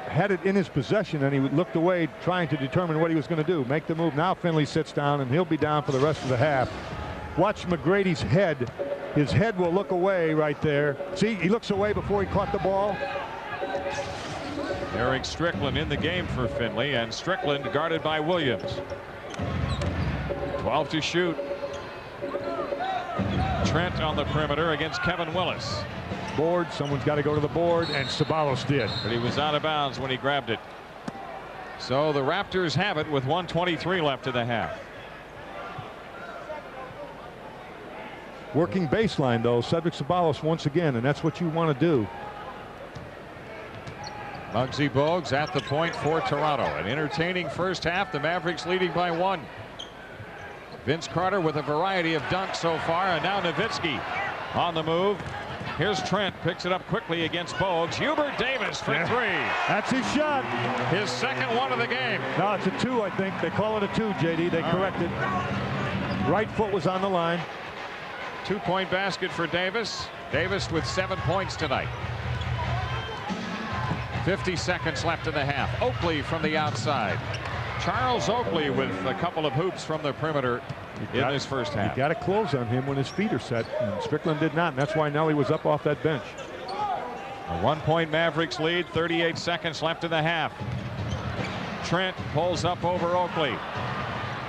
had it in his possession, and he looked away trying to determine what he was going to do. Make the move. Now Finley sits down, and he'll be down for the rest of the half. Watch McGrady's head. His head will look away right there. See, he looks away before he caught the ball. Eric Strickland in the game for Finley, and Strickland guarded by Williams. 12 to shoot. Trent on the perimeter against Kevin Willis. Board. Someone's got to go to the board, and Ceballos did. But he was out of bounds when he grabbed it. So the Raptors have it with 1:23 left in the half. Working baseline, though, Cedric Ceballos once again, and that's what you want to do. Muggsy Bogues at the point for Toronto. An entertaining first half. The Mavericks leading by 1. Vince Carter with a variety of dunks so far, and now Nowitzki on the move. Here's Trent, picks it up quickly against Bogues. Hubert Davis for three. That's his shot. His second one of the game. No, it's a 2, I think. They call it a 2, JD. They corrected. Right foot was on the line. 2-point basket for Davis. Davis with 7 points tonight. 50 seconds left in the half. Oakley from the outside. Charles Oakley with a couple of hoops from the perimeter in this first half. You got to close on him when his feet are set, and Strickland did not, and that's why Nelly was up off that bench. A 1-point Mavericks lead, 38 seconds left in the half. Trent pulls up over Oakley.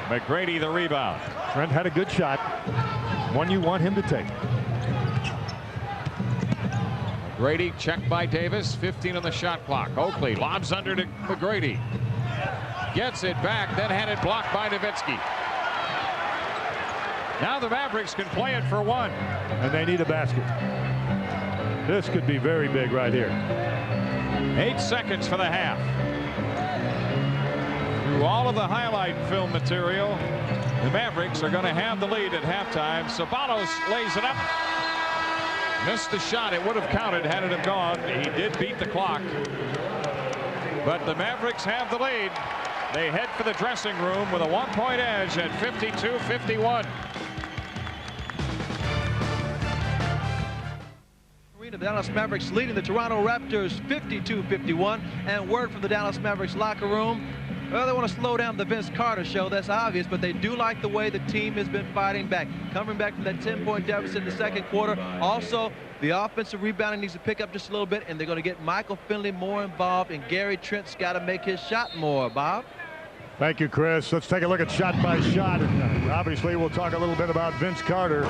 McGrady the rebound. Trent had a good shot, one you want him to take. McGrady checked by Davis, 15 on the shot clock. Oakley lobs under to McGrady. Gets it back, then had it blocked by Nowitzki. Now the Mavericks can play it for one. And they need a basket. This could be very big right here. 8 seconds for the half. Through all of the highlight film material, the Mavericks are going to have the lead at halftime. Sabalos lays it up. Missed the shot. It would have counted had it have gone. He did beat the clock. But the Mavericks have the lead. They head for the dressing room with a 1-point edge at 52-51. The Dallas Mavericks leading the Toronto Raptors 52-51. And word from the Dallas Mavericks locker room, well, they want to slow down the Vince Carter show. That's obvious, but they do like the way the team has been fighting back. Coming back from that 10-point deficit in the second quarter. Also, the offensive rebounding needs to pick up just a little bit, and they're going to get Michael Finley more involved, and Gary Trent's got to make his shot more. Bob? Thank you, Chris. Let's take a look at shot by shot. And obviously, we'll talk a little bit about Vince Carter.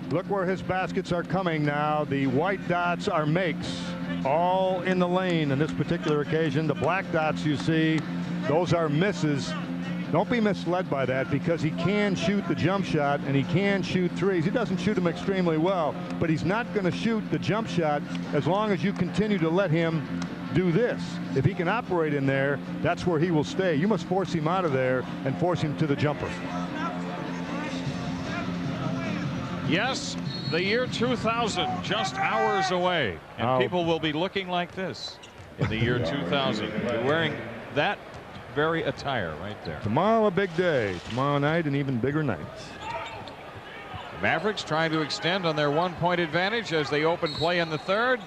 Look where his baskets are coming now. The white dots are makes, all in the lane on this particular occasion. The black dots you see, those are misses. Don't be misled by that, because he can shoot the jump shot and he can shoot threes. He doesn't shoot them extremely well, but he's not going to shoot the jump shot as long as you continue to let him do this. If he can operate in there, that's where he will stay. You must force him out of there and force him to the jumper. Yes, the year 2000 just hours away, and people will be looking like this in the year 2000. You're wearing that very attire right there. Tomorrow a big day. Tomorrow night an even bigger night. The Mavericks trying to extend on their 1-point advantage as they open play in the third.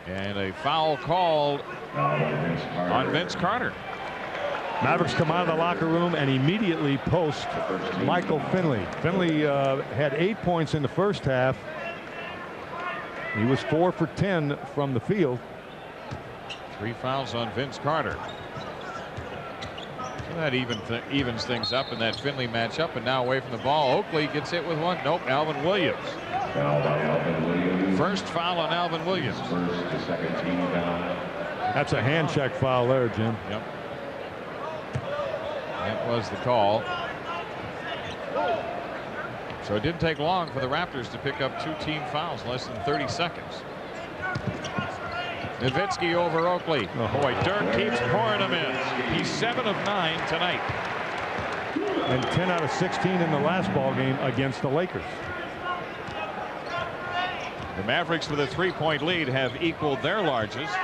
And a foul called on Vince Carter. Mavericks come out of the locker room and immediately post Michael Finley. Finley had 8 points in the first half. He was 4 for 10 from the field. 3 fouls on Vince Carter. So that evens things up in that Finley matchup, and now away from the ball. Oakley gets hit with one. Nope, Alvin Williams. Foul by Alvin Williams. First foul on Alvin Williams. First to second team foul. That's a hand check foul there, Jim. Yep. That was the call. So it didn't take long for the Raptors to pick up 2 team fouls, less than 30 seconds. Nowitzki over Oakley. Oh boy, Dirk keeps pouring them in. He's 7 of 9 tonight. And 10 out of 16 in the last ball game against the Lakers. The Mavericks with a 3-point lead have equaled their largest.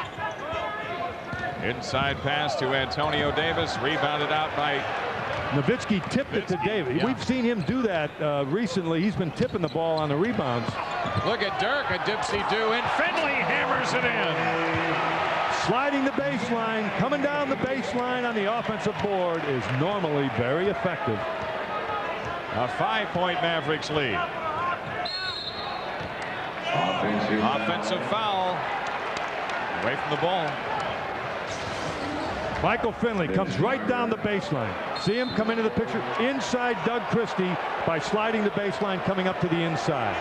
Inside pass to Antonio Davis, rebounded out by Nowitzki. Tipped it to Davis. Yeah. We've seen him do that recently. He's been tipping the ball on the rebounds. Look at Dirk, a dipsy-do, and Finley hammers it in. Sliding the baseline, coming down the baseline on the offensive board is normally very effective. A 5-point Mavericks lead. Offensive foul. Away from the ball. Michael Finley comes right down the baseline. See him come into the picture inside Doug Christie by sliding the baseline, coming up to the inside.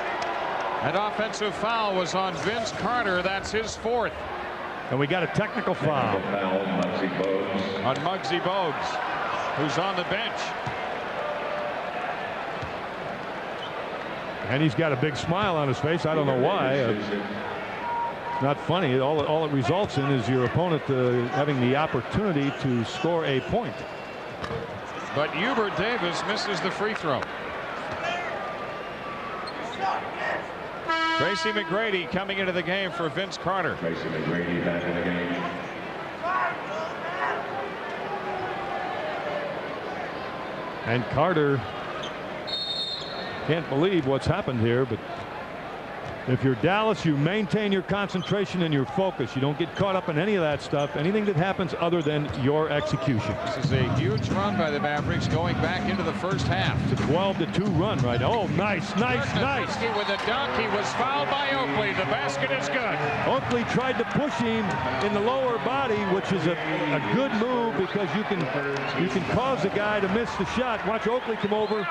That offensive foul was on Vince Carter. That's his 4th. And we got a technical foul. On Muggsy Bogues, who's on the bench. And he's got a big smile on his face. I don't know why. Not funny. All it results in is your opponent having the opportunity to score a point. But Hubert Davis misses the free throw. Tracy McGrady coming into the game for Vince Carter. Tracy McGrady back in the game. And Carter can't believe what's happened here, but if you're Dallas, you maintain your concentration and your focus. You don't get caught up in any of that stuff, anything that happens other than your execution. This is a huge run by the Mavericks going back into the first half. It's a 12-2 run right now. Oh, nice. With a dunk, he was fouled by Oakley. The basket is good. Oakley tried to push him in the lower body, which is a good move because you can cause a guy to miss the shot. Watch Oakley come over.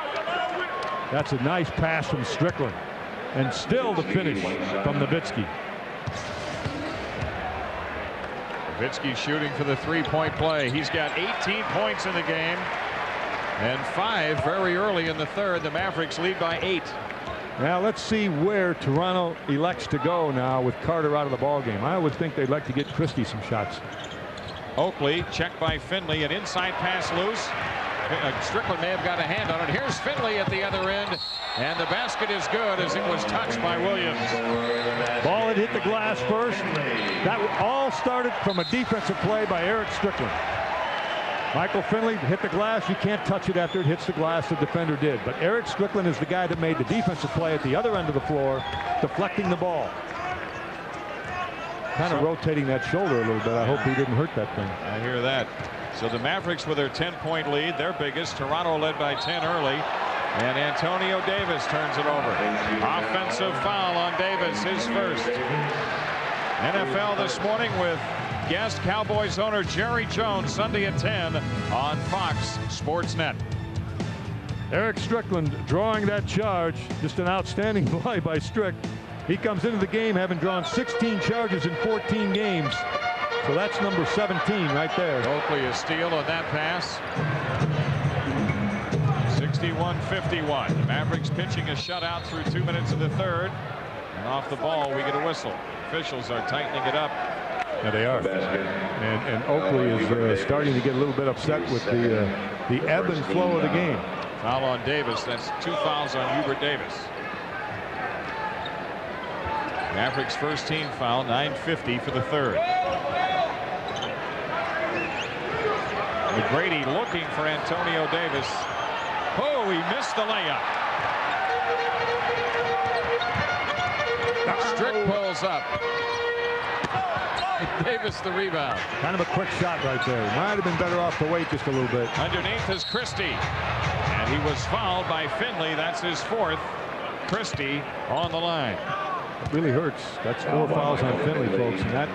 That's a nice pass from Strickland. And still the finish from Nowitzki. Nowitzki shooting for the three-point play. He's got 18 points in the game and 5 very early in the third. The Mavericks lead by 8. Now let's see where Toronto elects to go now with Carter out of the ball game. I would think they'd like to get Christie some shots. Oakley checked by Finley, an inside pass loose. Strickland may have got a hand on it. Here's Finley at the other end, and the basket is good as it was touched by Williams. Ball had hit the glass first. That all started from a defensive play by Eric Strickland. Michael Finley hit the glass. You can't touch it after it hits the glass. The defender did. But Eric Strickland is the guy that made the defensive play at the other end of the floor, deflecting the ball. Kind of rotating that shoulder a little bit. I hope he didn't hurt that thing. I hear that. So the Mavericks with their 10-point lead, their biggest. Toronto led by 10 early. And Antonio Davis turns it over. Offensive foul on Davis, his first. NFL this morning with guest Cowboys owner Jerry Jones, Sunday at 10 on Fox Sports Net. Eric Strickland drawing that charge. Just an outstanding play by Strick. He comes into the game having drawn 16 charges in 14 games. So that's number 17 right there. Oakley a steal on that pass. 61-51. The Mavericks pitching a shutout through 2 minutes of the third. And off the ball, we get a whistle. Officials are tightening it up. Yeah, they are. And Oakley is starting to get a little bit upset with the ebb and flow of the game. Foul on Davis. That's 2 fouls on Hubert Davis. Mavericks first team foul, 9:50 for the third. McGrady looking for Antonio Davis. Oh, he missed the layup. Strick pulls up. Davis the rebound. Kind of a quick shot right there. Might have been better off to wait just a little bit. Underneath is Christie. And he was fouled by Finley. That's his 4th. Christie on the line. It really hurts. That's 4 fouls on Finley, folks. And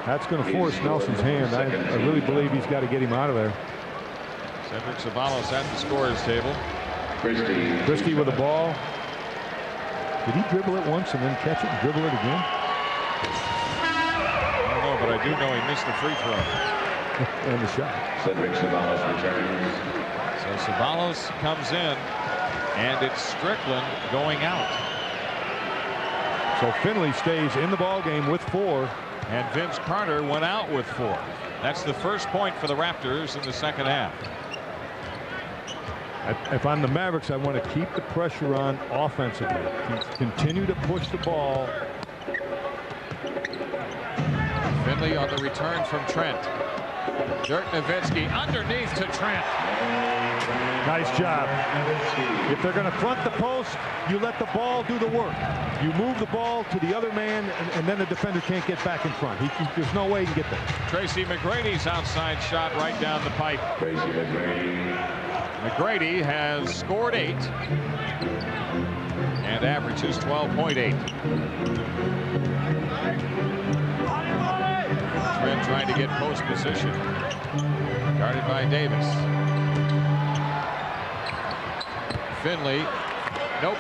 that's going to force Nelson's hand. I really believe he's got to get him out of there. Cedric Ceballos at the scorer's table. Christie with the ball. Did he dribble it once and then catch it and dribble it again? I don't know, but I do know he missed the free throw. And the shot. Cedric Ceballos returns. So Ceballos comes in, and it's Strickland going out. So Finley stays in the ball game with 4. And Vince Carter went out with 4. That's the first point for the Raptors in the second half. If I'm the Mavericks, I want to keep the pressure on offensively. Continue to push the ball. Finley on the return from Trent. Dirk Nowitzki underneath to Trent. Nice job. If they're going to front the post, you let the ball do the work. You move the ball to the other man, and then the defender can't get back in front. There's no way he can get there. Tracy McGrady's outside shot right down the pipe. Tracy McGrady. McGrady has scored 8 and averages 12.8. Trent trying to get post position. Guarded by Davis. Finley. Nope.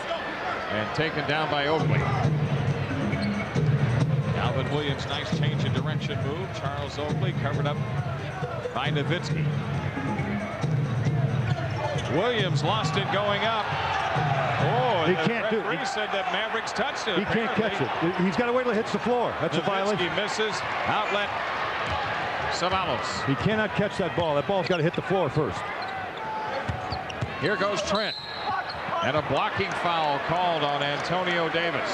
And taken down by Oakley. Alvin Williams, nice change in direction move. Charles Oakley covered up by Nowitzki. Williams lost it going up. Oh, he can't do it. He said that Mavericks touched it. He can't catch it. He's got to wait till it hits the floor. That's a violation. He misses. Outlet. Ceballos. He cannot catch that ball. That ball's got to hit the floor first. Here goes Trent. And a blocking foul called on Antonio Davis.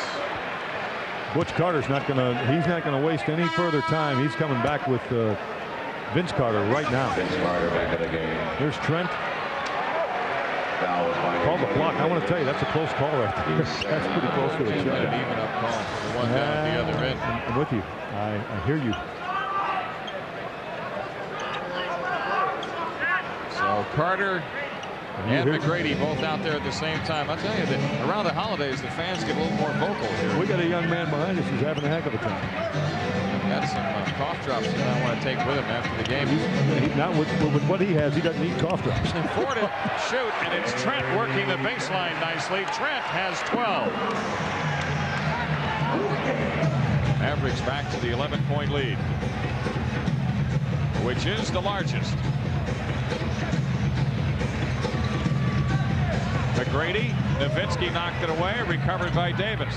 Butch Carter's not gonna waste any further time. He's coming back with Vince Carter right now. Vince Carter back in the game. There's Trent. Foul was by Call the block. I want to tell you, that's a close call right there. That's pretty close to a An shot. even up call for the one down at the other end. I'm with you. I hear you. So Carter and McGrady both out there at the same time. I'll tell you that around the holidays, the fans get a little more vocal here. We got a young man behind us who's having a heck of a time. Got some cough drops he might want to take with him after the game. Not with what he has. He doesn't need cough drops. 4 to shoot, and it's Trent working the baseline nicely. Trent has 12. Mavericks back to the 11-point lead, which is the largest. McGrady, Nowitzki knocked it away, recovered by Davis.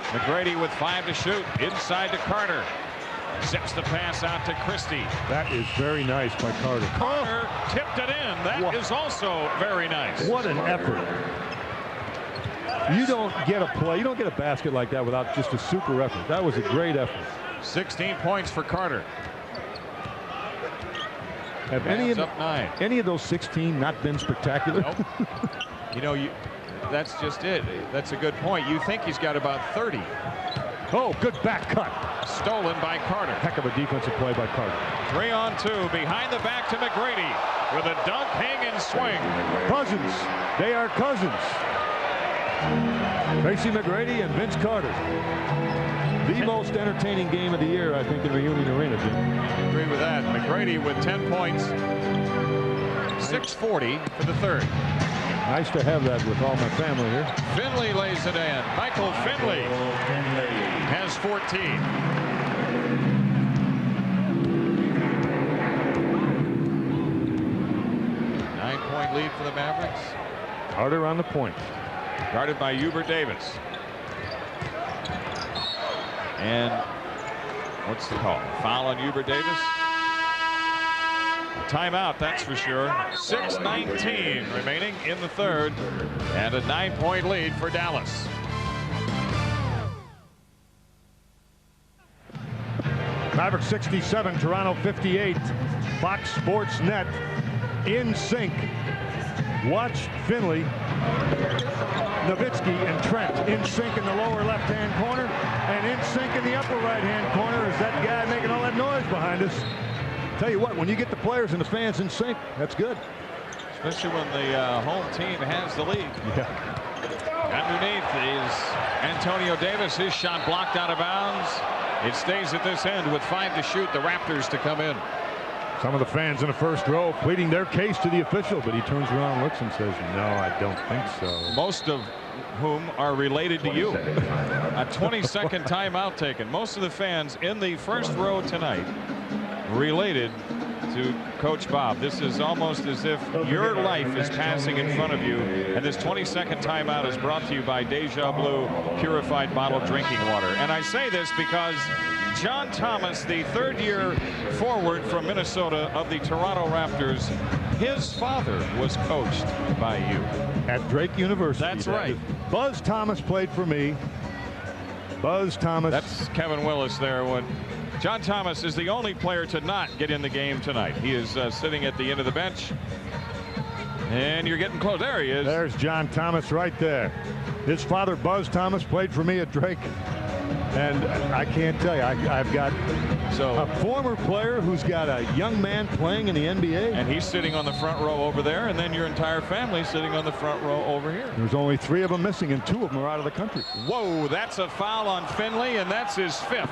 McGrady with 5 to shoot, inside to Carter. Zips the pass out to Christie. That is very nice by Carter. Carter tipped it in. That is also very nice. What an effort. You don't get a play, you don't get a basket like that without just a super effort. That was a great effort. 16 points for Carter. Have up 9. any of those 16 not been spectacular? Nope. You know, that's just it. That's a good point. You think he's got about 30. Oh, good back cut. Stolen by Carter. Heck of a defensive play by Carter. 3 on 2. Behind the back to McGrady with a dunk, hang, and swing. Cousins. They are cousins. Tracy McGrady and Vince Carter. The most entertaining game of the year, I think, in Reunion Arena, Jim. I agree with that. McGrady with 10 points. 6:40 for the third. Nice to have that with all my family here. Finley lays it in. Michael Finley has 14. Nine-point lead for the Mavericks. Carter on the point. Guarded by Hubert Davis. And what's the call? Foul on Hubert Davis? Timeout, that's for sure. 6:19 remaining in the third, and a 9-point lead for Dallas. Mavericks 67, Toronto 58. Fox Sports Net in sync. Watch Finley, Nowitzki, and Trent in sync in the lower left-hand corner, and in sync in the upper right-hand corner is that guy making all that noise behind us. Tell you what, when you get the players and the fans in sync, that's good. Especially when the home team has the lead. Yeah. Underneath is Antonio Davis. His shot blocked out of bounds. It stays at this end with 5 to shoot. The Raptors to come in. Some of the fans in the first row pleading their case to the official, but he turns around, looks, and says, "No, I don't think so." Most of whom are related to you. A 20-second timeout taken. Most of the fans in the first row tonight related to Coach Bob. This is almost as if your life is passing in front of you, and this 20-second timeout is brought to you by Deja Blue purified bottled drinking water. And I say this because John Thomas, the third-year forward from Minnesota of the Toronto Raptors, his father was coached by you. At Drake University. That's right. Buzz Thomas played for me. Buzz Thomas. That's Kevin Willis there. When John Thomas is the only player to not get in the game tonight. He is sitting at the end of the bench. And you're getting close. There he is. There's John Thomas right there. His father, Buzz Thomas, played for me at Drake. And I can't tell you, I've got a former player who's got a young man playing in the NBA. And he's sitting on the front row over there, and then your entire family sitting on the front row over here. There's only 3 of them missing, and 2 of them are out of the country. Whoa, that's a foul on Finley, and that's his 5th.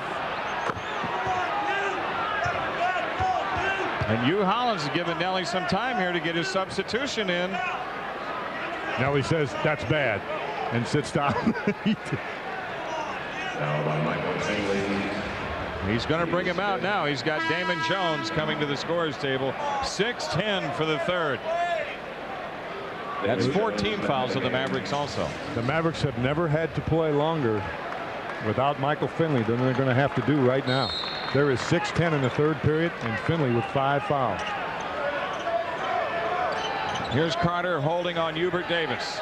And Hugh Hollins has given Nelly some time here to get his substitution in. Nelly says that's bad and sits down. He's going to bring him out now. He's got Damon Jones coming to the scorers table. 6-10 for the third. That's 14 fouls on the Mavericks also. The Mavericks have never had to play longer without Michael Finley than they're going to have to do right now. There is 6:10 in the third period, and Finley with 5 fouls. Here's Carter holding on Hubert Davis.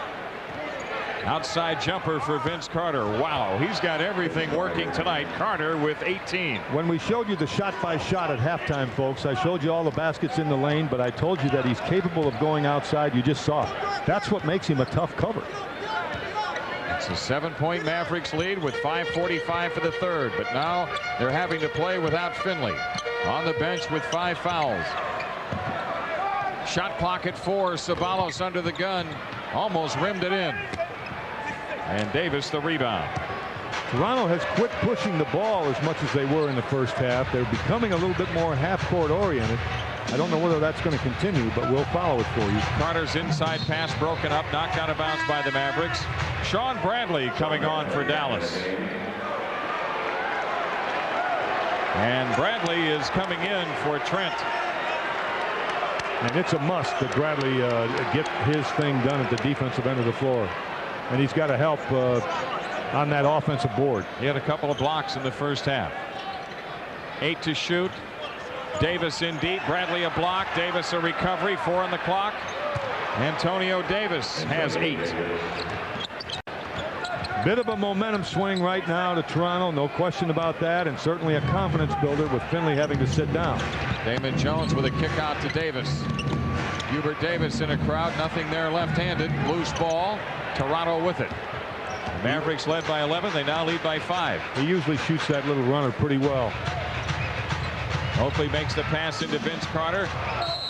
Outside jumper for Vince Carter. Wow, he's got everything working tonight. Carter with 18. When we showed you the shot by shot at halftime, folks, I showed you all the baskets in the lane, but I told you that he's capable of going outside. You just saw it. That's what makes him a tough cover. It's a 7-point Mavericks lead with 5:45 for the third, but now they're having to play without Finley on the bench with 5 fouls. Shot clock at 4. Ceballos under the gun, almost rimmed it in. And Davis the rebound. Toronto has quit pushing the ball as much as they were in the first half. They're becoming a little bit more half-court oriented. I don't know whether that's going to continue, but we'll follow it for you. Carter's inside pass broken up, knocked out of bounds by the Mavericks. Sean Bradley coming on for Dallas. And Bradley is coming in for Trent. And it's a must that Bradley get his thing done at the defensive end of the floor. And he's got to help on that offensive board. He had a couple of blocks in the first half. 8 to shoot. Davis in deep. Bradley a block. Davis a recovery. 4 on the clock. Antonio Davis has 8. Bit of a momentum swing right now to Toronto, no question about that, and certainly a confidence builder with Finley having to sit down. Damon Jones with a kick out to Davis. Hubert Davis in a crowd, nothing there, left-handed, loose ball. Toronto with it. Mavericks led by 11. They now lead by 5. He usually shoots that little runner pretty well. Oakley makes the pass into Vince Carter.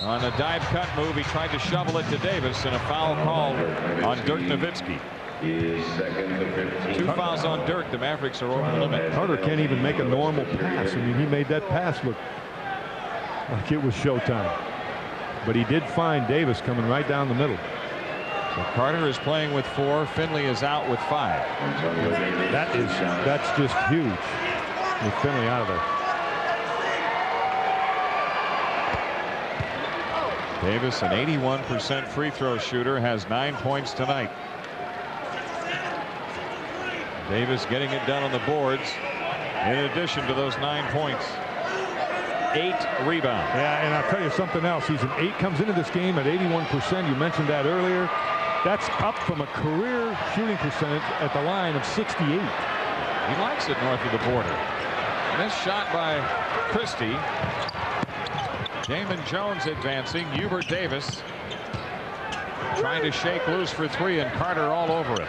On a dive cut move, he tried to shovel it to Davis, and a foul called on Dirk Nowitzki. 2 fouls on Dirk. The Mavericks are over the limit. Carter can't even make a normal pass. I mean, he made that pass look like it was showtime. But he did find Davis coming right down the middle. So Carter is playing with 4. Finley is out with 5. That's just huge with Finley out of there. Davis, an 81% free throw shooter, has 9 points tonight. Davis getting it done on the boards in addition to those 9 points. 8 rebounds. Yeah, and I'll tell you something else. He's an 8, comes into this game at 81%. You mentioned that earlier. That's up from a career shooting percentage at the line of 68. He likes it north of the border. Missed shot by Christie. Damon Jones advancing. Hubert Davis trying to shake loose for 3, and Carter all over it.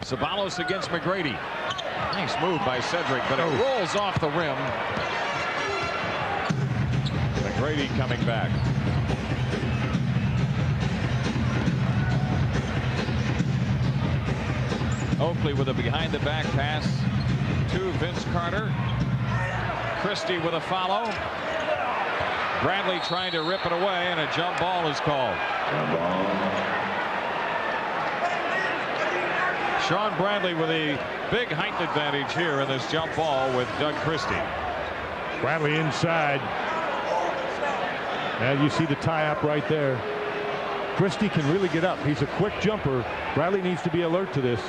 Ceballos against McGrady. Nice move by Cedric, but it rolls off the rim. McGrady coming back. Oakley with a behind the back pass to Vince Carter. Christie with a follow. Bradley trying to rip it away, and a jump ball is called. Sean Bradley with a big height advantage here in this jump ball with Doug Christie. Bradley inside. And you see the tie-up right there. Christie can really get up. He's a quick jumper. Bradley needs to be alert to this.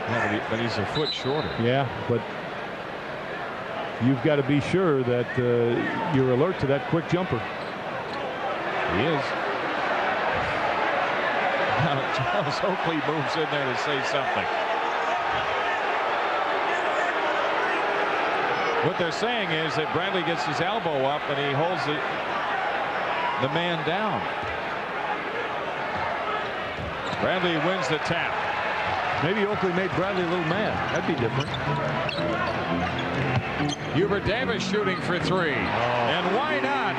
Yeah, but he's a foot shorter. Yeah, but you've got to be sure that you're alert to that quick jumper. He is. Charles Oakley moves in there to say something. What they're saying is that Bradley gets his elbow up and he holds the man down. Bradley wins the tap. Maybe Oakley made Bradley a little mad. That'd be different. Hubert Davis shooting for 3. And why not?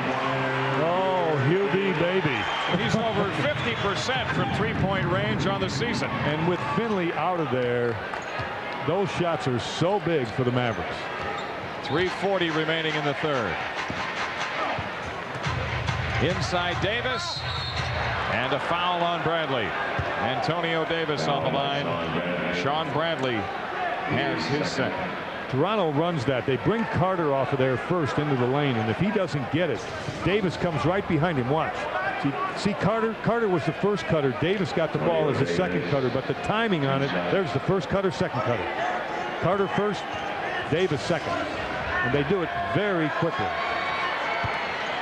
Oh, Hubie, baby. He's over 50% from three-point range on the season. And with Finley out of there, those shots are so big for the Mavericks. 3:40 remaining in the third. Inside Davis. And a foul on Bradley. Antonio Davis on the line. Sean Bradley has his second. Toronto runs that. They bring Carter off of there first into the lane, and if he doesn't get it, Davis comes right behind him. Watch. See Carter? Carter was the first cutter. Davis got the ball as the second cutter, but the timing on it, there's the first cutter, second cutter. Carter first, Davis second. And they do it very quickly.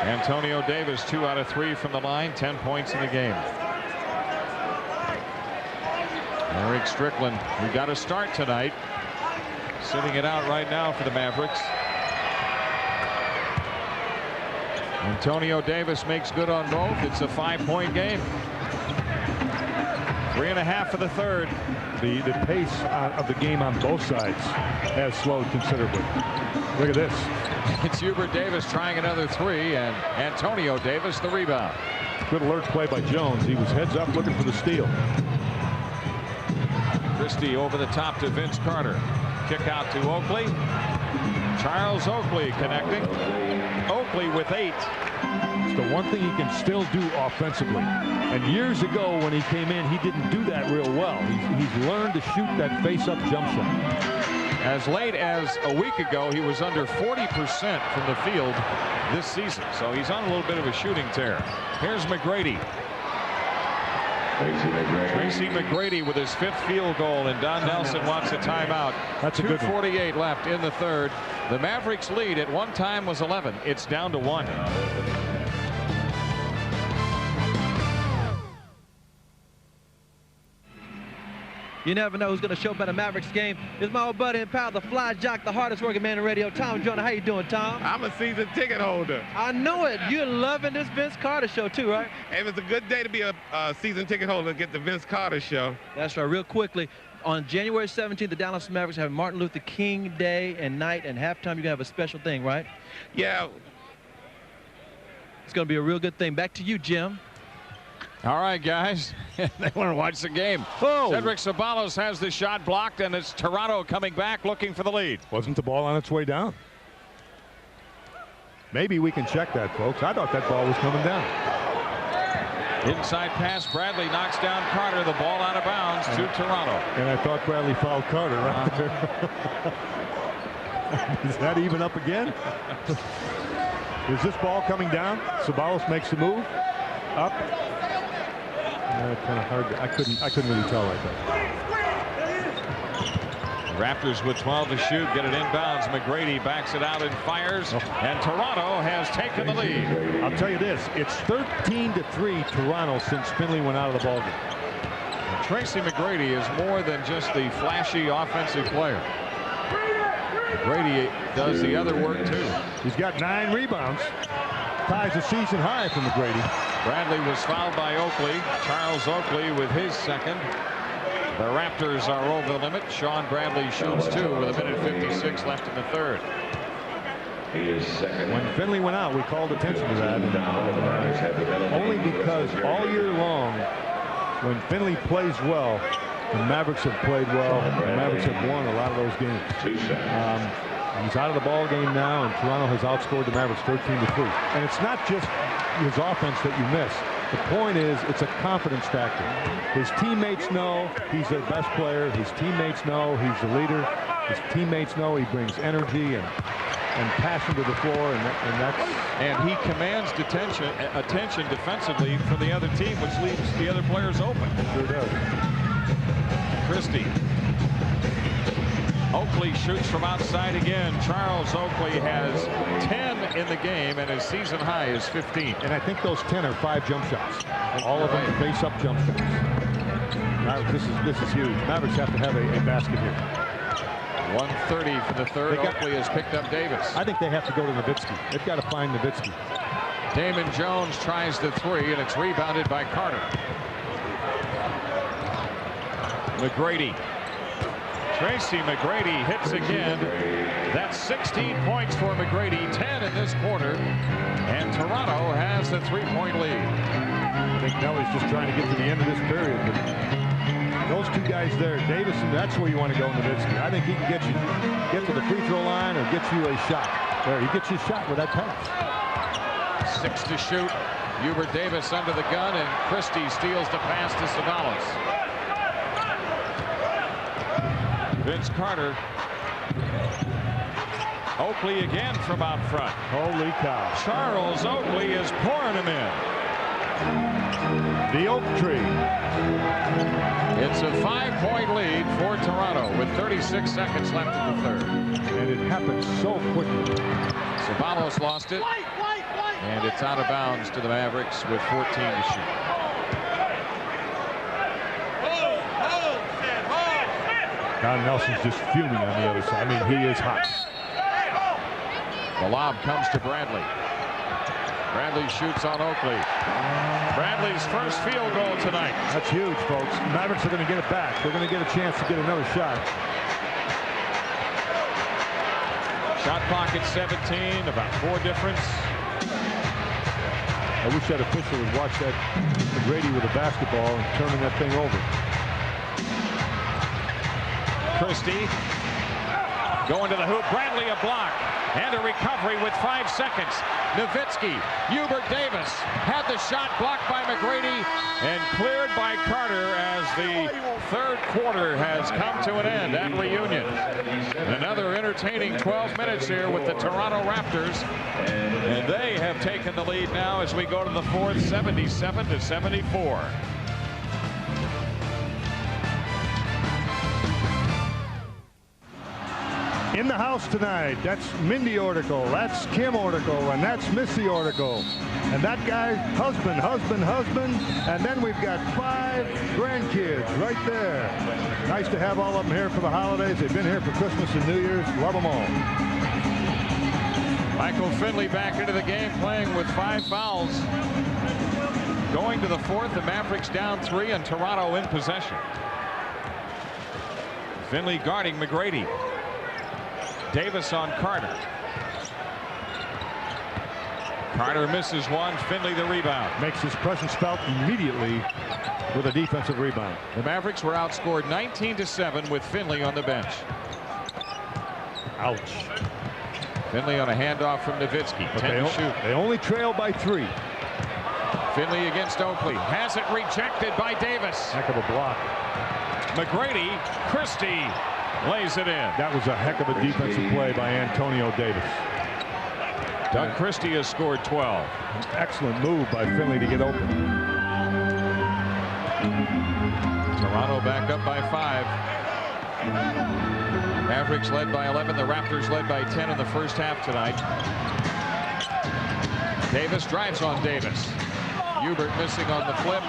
Antonio Davis 2 out of 3 from the line, 10 points in the game. Eric Strickland, who got a start tonight, sitting it out right now for the Mavericks. Antonio Davis makes good on both. It's a 5-point game. 3.5 for the third. The pace of the game on both sides has slowed considerably. Look at this. It's Hubert Davis trying another three, and Antonio Davis the rebound. Good alert play by Jones. He was heads up looking for the steal. Christie over the top to Vince Carter. Kick out to Oakley. Charles Oakley connecting. Oakley with 8. It's the one thing he can still do offensively. And years ago when he came in, he didn't do that real well. He's learned to shoot that face-up jump shot. As late as a week ago, he was under 40% from the field this season. So he's on a little bit of a shooting tear. Here's McGrady. Tracy McGrady with his 5th field goal, and Don Nelson wants a timeout. That's a good one. 2:48 left in the third. The Mavericks lead at one time was 11. It's down to 1. You never know who's going to show up at a Mavericks game. It's my old buddy and pal, the fly jock, the hardest working man in radio, Tom Joyner. How you doing, Tom? I'm a season ticket holder. I know it. You're loving this Vince Carter show too, right? And it's a good day to be a season ticket holder and get the Vince Carter show. That's right. Real quickly, on January 17th, the Dallas Mavericks have Martin Luther King Day and night, and halftime you're going to have a special thing, right? Yeah. It's going to be a real good thing. Back to you, Jim. All right, guys. They want to watch the game. Oh. Cedric Ceballos has the shot blocked, and it's Toronto coming back looking for the lead. Wasn't the ball on its way down? Maybe we can check that, folks. I thought that ball was coming down. Inside pass. Bradley knocks down Carter. The ball out of bounds to Toronto. And I thought Bradley fouled Carter right there. Is that even up again? Is this ball coming down? Ceballos makes the move. Up. Kind of hard. I couldn't really tell right there. Raptors with 12 to shoot, get it inbounds. McGrady backs it out and fires, and Toronto has taken the lead. I'll tell you this, it's 13-3 Toronto since Finley went out of the ballgame. Tracy McGrady is more than just the flashy offensive player. McGrady does the other work too. He's got 9 rebounds. Ties a season high for McGrady. Bradley was fouled by Oakley. Charles Oakley with his second. The Raptors are over the limit. Sean Bradley shoots 2 with 1:56 left in the third. When Finley went out, we called attention to that. Only because all year long, when Finley plays well, the Mavericks have played well. The Mavericks have won a lot of those games. He's out of the ball game now, and Toronto has outscored the Mavericks 13-3. And it's not just his offense that you miss. The point is, it's a confidence factor. His teammates know he's their best player. His teammates know he's the leader. His teammates know he brings energy and passion to the floor, and he commands attention defensively from the other team, which leaves the other players open. Sure does. Christie. Oakley shoots from outside again. Charles Oakley has 10 in the game, and his season high is 15. And I think those 10 are 5 jump shots. All of them face-up jump shots. This is huge. Mavericks have to have a basket here. 1:30 for the third. Oakley has picked up Davis. I think they have to go to Nowitzki. They've got to find Nowitzki. Damon Jones tries the 3, and it's rebounded by Carter. McGrady. Tracy McGrady hits again. That's 16 points for McGrady, 10 in this quarter, and Toronto has the 3-point lead. I think Nelly's just trying to get to the end of this period, but those 2 guys there, Davison, that's where you want to go, Nowitzki. I think he can get to the free throw line or get you a shot. There, he gets you a shot with that pass. 6 to shoot. Hubert Davis under the gun, and Christie steals the pass to Ceballos. Vince Carter. Oakley again from out front. Holy cow. Charles Oakley is pouring him in. The oak tree. It's a 5-point lead for Toronto with 36 seconds left in the third. And it happened so quickly. Ceballos lost it. And it's out of bounds to the Mavericks with 14 to shoot. Don Nelson's just fuming on the other side. I mean, he is hot. The lob comes to Bradley. Bradley shoots on Oakley. Bradley's first field goal tonight. That's huge, folks. The Mavericks are going to get it back. They're going to get a chance to get another shot. Shot clock at 17, about 4 difference. I wish that official would watch that McGrady with a basketball and turning that thing over. Christie going to the hoop. Bradley a block and a recovery with 5 seconds. Nowitzki, Hubert Davis had the shot blocked by McGrady and cleared by Carter as the third quarter has come to an end at Reunion. Another entertaining 12 minutes here with the Toronto Raptors, and they have taken the lead now as we go to the fourth, 77-74. In the house tonight, that's Mindy Ortico, that's Kim Ortico, and that's Missy Ortico. And that guy, husband, and then we've got 5 grandkids right there. Nice to have all of them here for the holidays. They've been here for Christmas and New Year's. Love them all. Michael Finley back into the game, playing with 5 fouls. Going to the fourth, the Mavericks down 3 and Toronto in possession. Finley guarding McGrady. Davis on Carter. Carter misses one. Finley the rebound. Makes his presence felt immediately with a defensive rebound. The Mavericks were outscored 19-7 with Finley on the bench. Ouch. Finley on a handoff from Nowitzki. But 10 to shoot. They only trail by 3. Finley against Oakley. Has it rejected by Davis. Heck of a block. McGrady. Christie lays it in. That was a heck of a defensive play by Antonio Davis. Doug Christie has scored 12. An excellent move by Finley to get open. Toronto back up by 5. Mavericks led by 11. The Raptors led by 10 in the first half tonight. Davis drives on Davis. Hubert missing on the flip.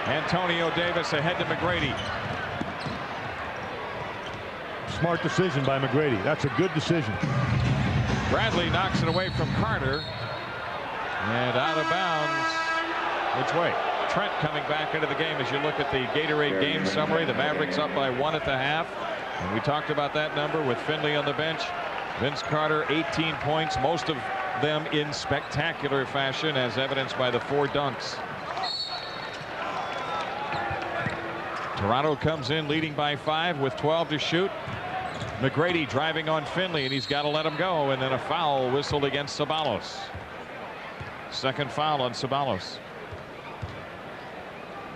Antonio Davis ahead to McGrady. Smart decision by McGrady. That's a good decision. Bradley knocks it away from Carter. And out of bounds. Which way? Trent coming back into the game. As you look at the Gatorade game summary, the Mavericks up by 1 at the half. And we talked about that number with Finley on the bench. Vince Carter, 18 points, most of them in spectacular fashion, as evidenced by the 4 dunks. Toronto comes in leading by 5 with 12 to shoot. McGrady driving on Finley, and he's got to let him go, and then a foul whistled against Ceballos. Second foul on Ceballos.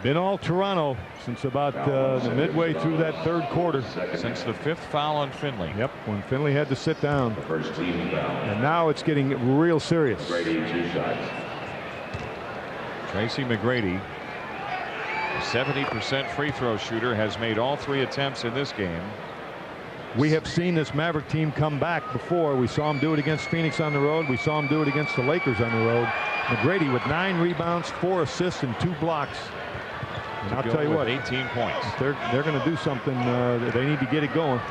Been all Toronto since about the midway through that third quarter. Since the 5th foul on Finley. Yep, when Finley had to sit down. And now it's getting real serious. Tracy McGrady, 70% free throw shooter, has made all 3 attempts in this game. We have seen this Maverick team come back before. We saw him do it against Phoenix on the road. We saw him do it against the Lakers on the road. McGrady with 9 rebounds, 4 assists, and 2 blocks. And I'll tell you what, 18 points. They're going to do something. They need to get it going.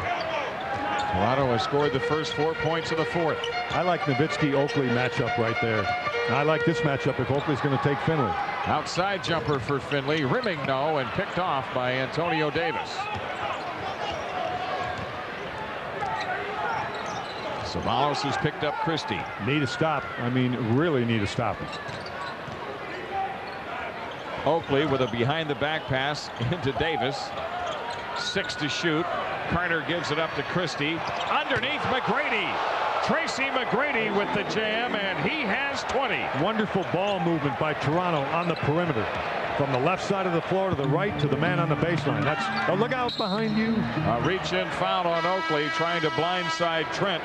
Toronto has scored the first 4 points of the fourth. I like Nowitzki-Oakley matchup right there. I like this matchup if Oakley's going to take Finley. Outside jumper for Finley, rimming no, and picked off by Antonio Davis. Ceballos has picked up Christie. Need a stop. I mean, really need a stop. Oakley with a behind the back pass into Davis. 6 to shoot. Carter gives it up to Christie. Underneath McGrady. Tracy McGrady with the jam, and he has 20. Wonderful ball movement by Toronto on the perimeter. From the left side of the floor to the right to the man on the baseline. That's a look out behind you. A reach-in foul on Oakley, trying to blindside Trent.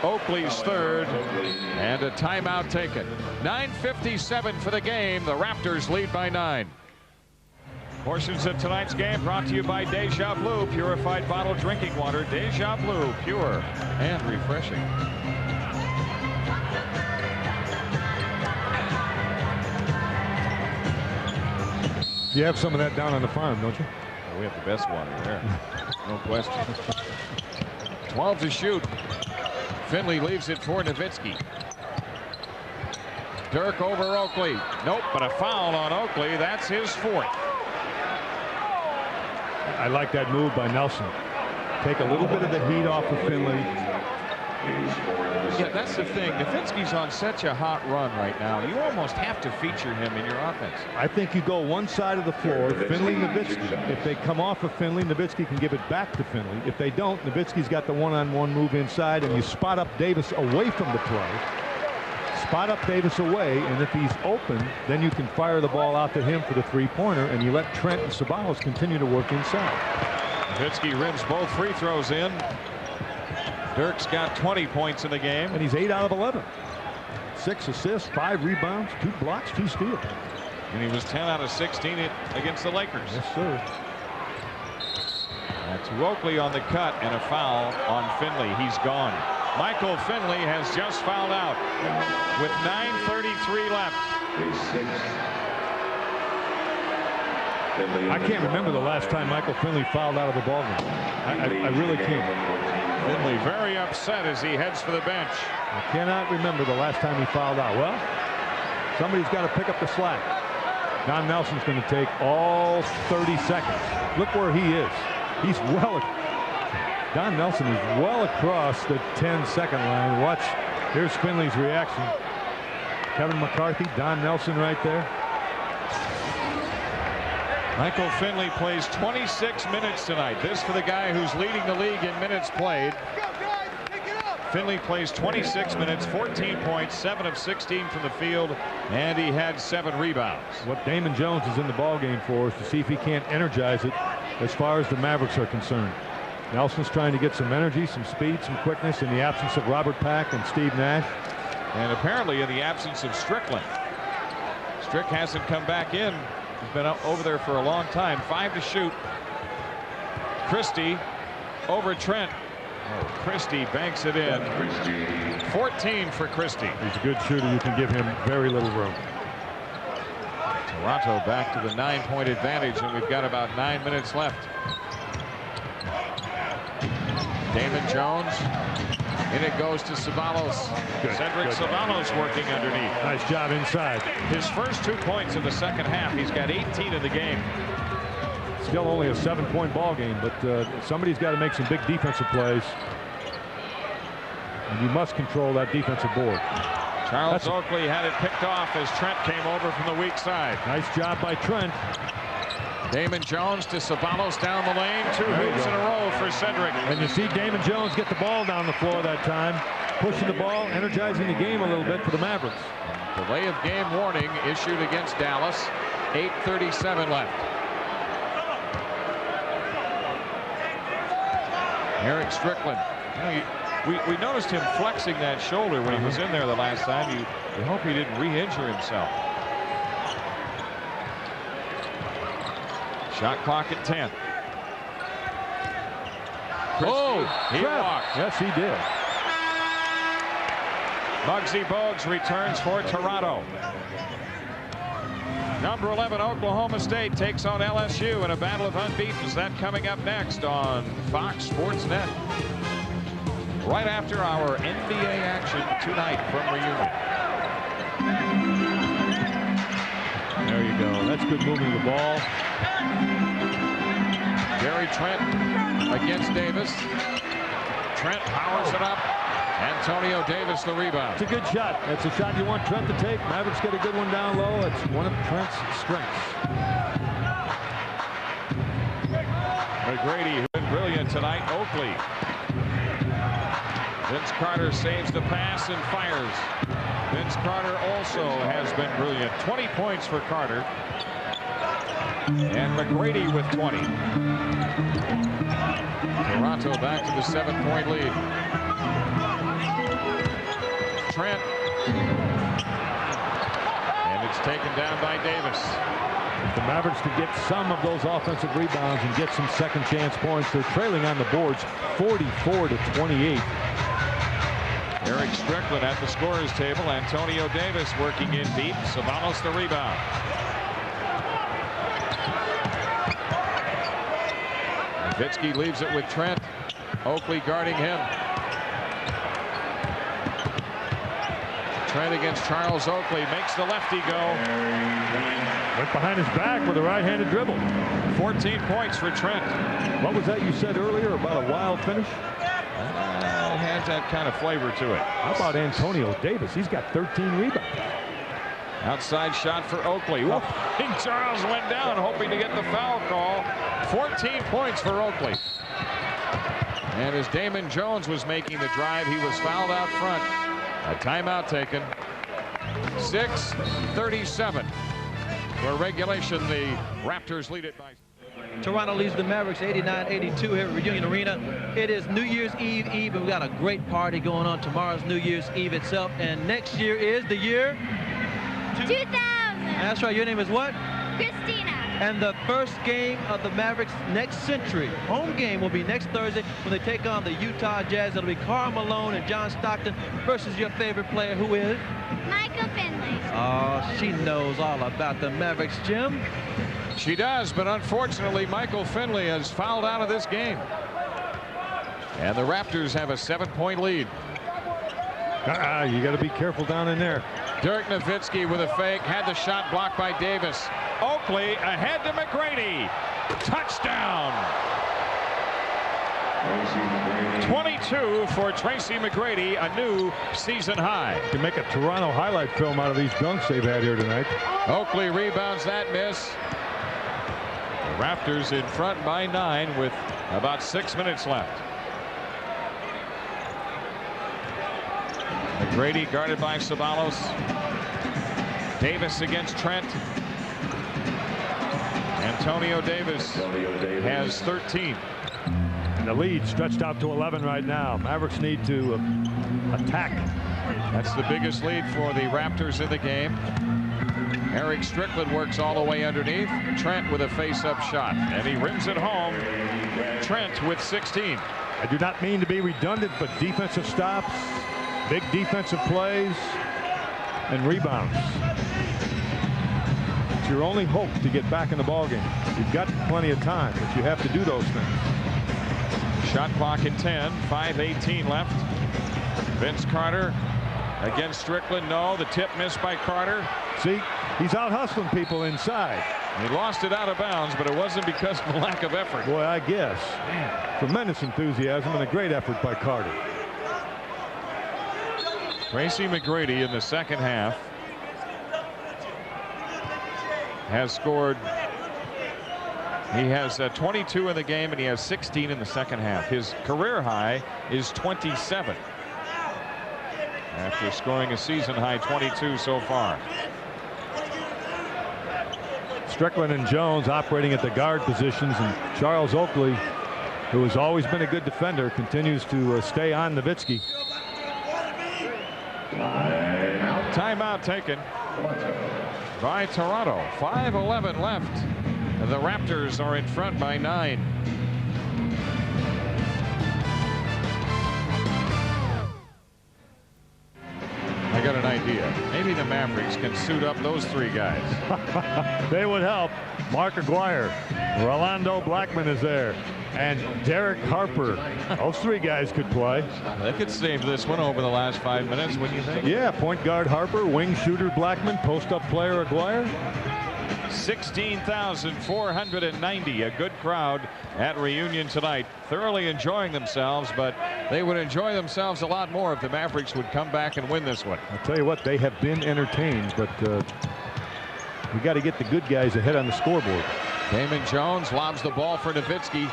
Oakley's third, and a timeout taken. 9:57 for the game. The Raptors lead by 9. Portions of tonight's game brought to you by Deja Blue, purified bottled drinking water. Deja Blue, pure and refreshing. You have some of that down on the farm, don't you? We have the best water there. No question. 12 to shoot. Finley leaves it for Nowitzki. Dirk over Oakley. Nope, but a foul on Oakley. That's his 4th. I like that move by Nelson. Take a little bit of the heat off of Finley. Yeah, that's the thing. Nowitzki's on such a hot run right now. You almost have to feature him in your offense. I think you go one side of the floor, Finley, Nowitzki. If they come off of Finley, Nowitzki can give it back to Finley. If they don't, Nowitzki's got the one-on-one move inside, and you spot up Davis away from the play. Spot up Davis away, and if he's open, then you can fire the ball out to him for the three-pointer, and you let Trent and Ceballos continue to work inside. Nowitzki rims both free throws in. Dirk's got 20 points in the game. And he's 8 out of 11. 6 assists, 5 rebounds, 2 blocks, 2 steals. And he was 10 out of 16 against the Lakers. Yes, sir. That's Oakley on the cut and a foul on Finley. He's gone. Michael Finley has just fouled out with 9:33 left. I can't remember the last time Michael Finley fouled out of the ballgame. I really can't. Finley very upset as he heads for the bench. I cannot remember the last time he fouled out. Well, somebody's got to pick up the slack. Don Nelson's going to take all 30 seconds. Look where he is. He's Don Nelson is well across the 10-second line. Watch. Here's Finley's reaction. Kevin McCarthy, Don Nelson right there. Michael Finley plays 26 minutes tonight. This for the guy who's leading the league in minutes played. Finley plays 26 minutes, 14 points, 7 of 16 from the field, and he had 7 rebounds. What Damon Jones is in the ballgame for is to see if he can't energize it as far as the Mavericks are concerned. Nelson's trying to get some energy, some speed, some quickness in the absence of Robert Pack and Steve Nash. And apparently in the absence of Strickland. Strick hasn't come back in. He's been over there for a long time. 5 to shoot. Christie over Trent. Oh, Christie banks it in. 14 for Christie. He's a good shooter. You can give him very little room. Toronto back to the 9-point advantage, and we've got about 9 minutes left. Damon Jones. And it goes to Ceballos. Cedric Ceballos working underneath. Nice job inside. His first 2 points in the second half. He's got 18 in the game. Still only a 7-point ball game, but somebody's got to make some big defensive plays. And you must control that defensive board. Charles Oakley had it picked off as Trent came over from the weak side. Nice job by Trent. Damon Jones to Ceballos down the lane. 2 hoops in a row for Cedric. And you see Damon Jones get the ball down the floor that time. Pushing the ball, energizing the game a little bit for the Mavericks. Delay of game warning issued against Dallas. 8:37 left. Eric Strickland. We noticed him flexing that shoulder when he was in there the last time. You hope he didn't re-injure himself. Shot clock at 10. Christie, he walked. Yes, he did. Muggsy Bogues returns for Toronto. Number 11 Oklahoma State takes on LSU in a battle of unbeatens. That coming up next on Fox Sports Net. Right after our NBA action tonight from Reunion. There you go. That's good moving of the ball. Gary Trent against Davis. Trent powers it up. Antonio Davis the rebound. It's a good shot. That's a shot you want Trent to take. Mavericks get a good one down low. It's one of Trent's strengths. McGrady, who's been brilliant tonight. Oakley. Vince Carter saves the pass and fires. Vince Carter also has been brilliant. 20 points for Carter. And McGrady with 20. Toronto back to the 7-point lead. Trent. And it's taken down by Davis. If the Mavericks could get some of those offensive rebounds and get some second chance points, they're trailing on the boards 44-28. Eric Strickland at the scorer's table. Antonio Davis working in deep. Ceballos the rebound. Nowitzki leaves it with Trent. Oakley guarding him. Trent against Charles Oakley, makes the lefty go. Went behind his back with a right-handed dribble. 14 points for Trent. What was that you said earlier about a wild finish? It has that kind of flavor to it. How about Antonio Davis? He's got 13 rebounds. Outside shot for Oakley. Oh. Charles went down hoping to get the foul call. 14 points for Oakley. And as Damon Jones was making the drive, he was fouled out front. A timeout taken. 6:37. For regulation, the Raptors lead it by. Toronto leads the Mavericks 89-82 here at Reunion Arena. It is New Year's Eve, and we've got a great party going on. Tomorrow's New Year's Eve itself, and next year is the year 2000. That's right. Your name is what? Christina. And the first game of the Mavericks next century, home game, will be next Thursday when they take on the Utah Jazz. It'll be Karl Malone and John Stockton versus your favorite player, who is? Michael Finley. Oh, she knows all about the Mavericks, Jim. She does, but unfortunately, Michael Finley has fouled out of this game. And the Raptors have a 7-point lead. You got to be careful down in there. Dirk Nowitzki with a fake, had the shot blocked by Davis. Oakley ahead to McGrady. Touchdown. 22 for Tracy McGrady, a new season high. You can make a Toronto highlight film out of these dunks they've had here tonight. Oakley rebounds that miss. The Raptors in front by 9 with about 6 minutes left. McGrady guarded by Ceballos. Davis against Trent. Antonio Davis has 13. And the lead stretched out to 11 right now. Mavericks need to attack. That's the biggest lead for the Raptors in the game. Eric Strickland works all the way underneath. Trent with a face-up shot, and he rims it home. Trent with 16. I do not mean to be redundant, but defensive stops, big defensive plays, and rebounds. It's your only hope to get back in the ballgame. You've got plenty of time, but you have to do those things. Shot clock at 10, 5:18 left. Vince Carter against Strickland. No, the tip missed by Carter. See, he's out hustling people inside. He lost it out of bounds, but it wasn't because of a lack of effort. Boy, I guess. Tremendous enthusiasm and a great effort by Carter. Tracy McGrady in the second half has scored. He has 22 in the game, and he has 16 in the second half. His career high is 27 after scoring a season high 22 so far. Strickland and Jones operating at the guard positions, and Charles Oakley, who has always been a good defender, continues to stay on Nowitzki. Timeout taken by Toronto. 5:11 left. The Raptors are in front by 9. I got an idea. Maybe the Mavericks can suit up those 3 guys. They would help. Mark Aguirre, Rolando Blackman is there, and Derek Harper. Those 3 guys could play. They could save this one over the last 5 minutes, wouldn't you think? Yeah, point guard Harper, wing shooter Blackman, post-up player Aguirre. 16,490, a good crowd at Reunion tonight. Thoroughly enjoying themselves, but they would enjoy themselves a lot more if the Mavericks would come back and win this one. I'll tell you what, they have been entertained, but we got to get the good guys ahead on the scoreboard. Damon Jones lobs the ball for Nowitzki.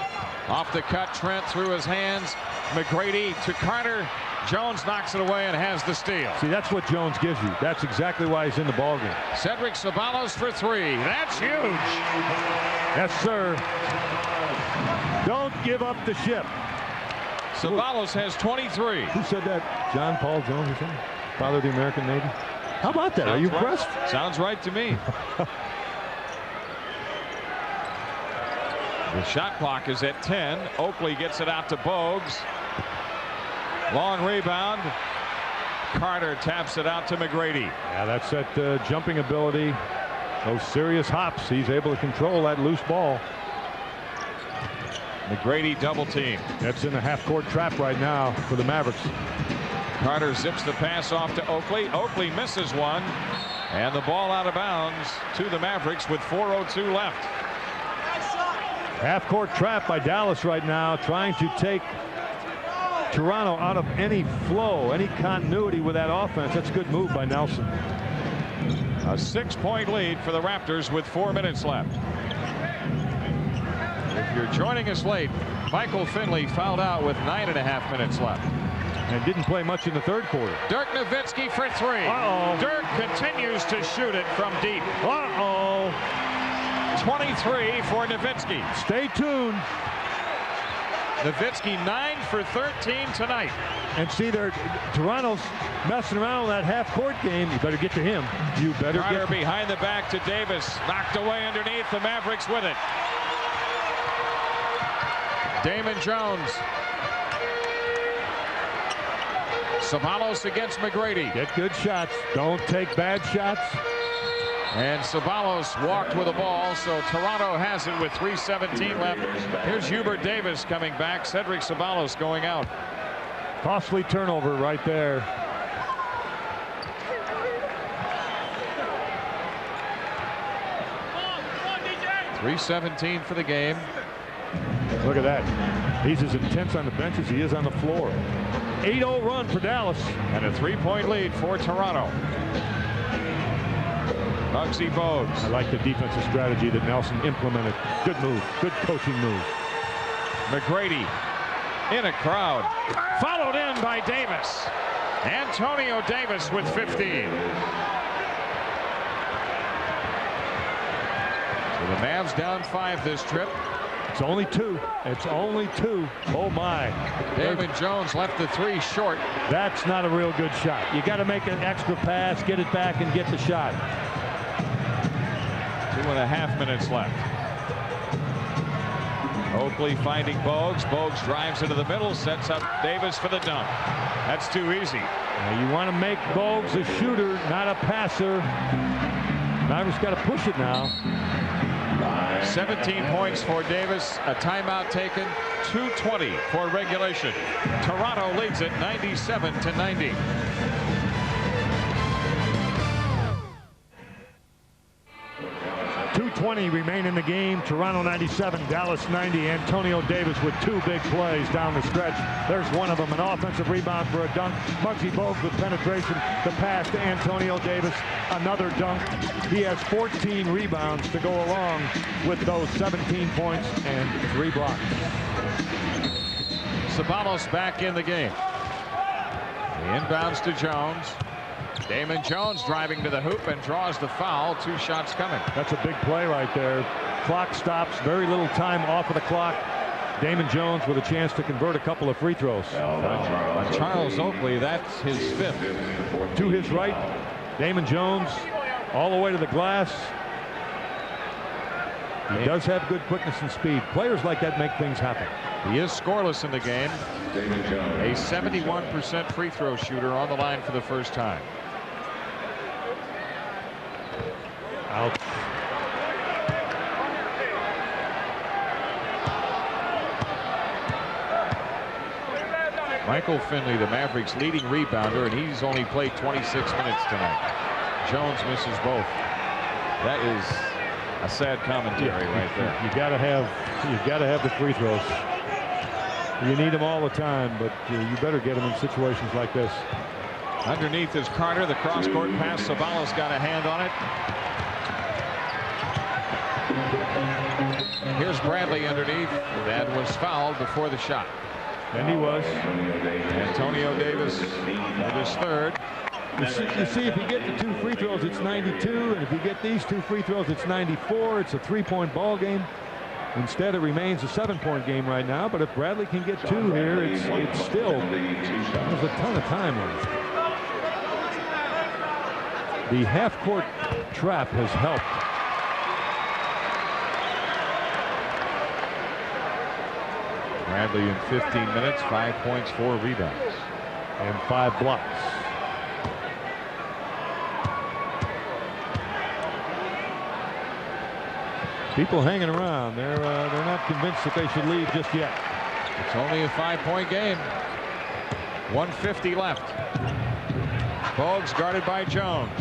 Off the cut, Trent through his hands. McGrady to Carter. Jones knocks it away and has the steal. See, that's what Jones gives you. That's exactly why he's in the ballgame. Cedric Ceballos for 3. That's huge. Yes, sir. Don't give up the ship. Ceballos has 23. Who said that? John Paul Jones or something? Father of the American Navy? How about that? Are you impressed? Sounds right to me. The shot clock is at 10. Oakley gets it out to Bogues. Long rebound. Carter taps it out to McGrady. Yeah, that's that jumping ability. Those serious hops. He's able to control that loose ball. McGrady double team. That's in the half-court trap right now for the Mavericks. Carter zips the pass off to Oakley. Oakley misses one. And the ball out of bounds to the Mavericks with 4:02 left. Half-court trap by Dallas right now, trying to take Toronto out of any flow, any continuity with that offense. That's a good move by Nelson. A 6-point lead for the Raptors with 4 minutes left. If you're joining us late, Michael Finley fouled out with 9.5 minutes left. And didn't play much in the third quarter. Dirk Nowitzki for three. Dirk continues to shoot it from deep. 23 for Nowitzki. Stay tuned. Nowitzki 9 for 13 tonight. And see, Toronto's messing around with that half-court game. You better get to him. You better Carter get behind the back to Davis. Knocked away underneath. The Mavericks with it. Damon Jones. Ceballos against McGrady. Get good shots. Don't take bad shots. And Ceballos walked with the ball, so Toronto has it with 3:17 left. Here's Hubert Davis coming back. Cedric Ceballos going out. Costly turnover right there. .317 for the game. Look at that. He's as intense on the bench as he is on the floor. 8-0 run for Dallas. And a 3-point lead for Toronto. Muggsy Bogues. I like the defensive strategy that Nelson implemented. Good move. Good coaching move. McGrady in a crowd. Followed in by Davis. Antonio Davis with 15. So the Mavs down 5 this trip. It's only 2. It's only 2. Oh my. Damon Jones left the 3 short. That's not a real good shot. You got to make an extra pass, get it back, and get the shot. 2.5 minutes left. Oakley finding Bogues. Bogues drives into the middle, sets up Davis for the dunk. That's too easy. Now you want to make Bogues a shooter, not a passer. Mavericks got to push it now. 17 points for Davis. A timeout taken. 2:20 for regulation. Toronto leads it 97-90. .220 remain in the game. Toronto 97, Dallas 90. Antonio Davis with 2 big plays down the stretch. There's one of them, an offensive rebound for a dunk. Muggsy Bogues with penetration. The pass to Antonio Davis. Another dunk. He has 14 rebounds to go along with those 17 points and 3 blocks. Ceballos back in the game. The inbounds to Jones. Damon Jones driving to the hoop and draws the foul. 2 shots coming. That's a big play right there. Clock stops. Very little time off of the clock. Damon Jones with a chance to convert a couple of free throws. On Charles Oakley, that's his 5th. To his right, Damon Jones all the way to the glass. He does have good quickness and speed. Players like that make things happen. He is scoreless in the game. A 71% free throw shooter on the line for the first time. Out. Michael Finley, the Mavericks' leading rebounder, and he's only played 26 minutes tonight. Jones misses both. That is a sad commentary right there. You gotta have the free throws. You need them all the time, but you better get them in situations like this. Underneath is Carter. The cross-court pass. Ceballos got a hand on it. Here's Bradley underneath. That was fouled before the shot. And he was. Antonio Davis with his 3rd. You see, if you get the 2 free throws, it's 92. And if you get these 2 free throws, it's 94. It's a 3-point ball game. Instead, it remains a 7-point game right now. But if Bradley can get 2 here, it's still, there's a ton of time left. The half-court trap has helped. Bradley in 15 minutes, 5 points, 4 rebounds. And 5 blocks. People hanging around. They're not convinced that they should leave just yet. It's only a 5-point game. 1:50 left. Bogues guarded by Jones.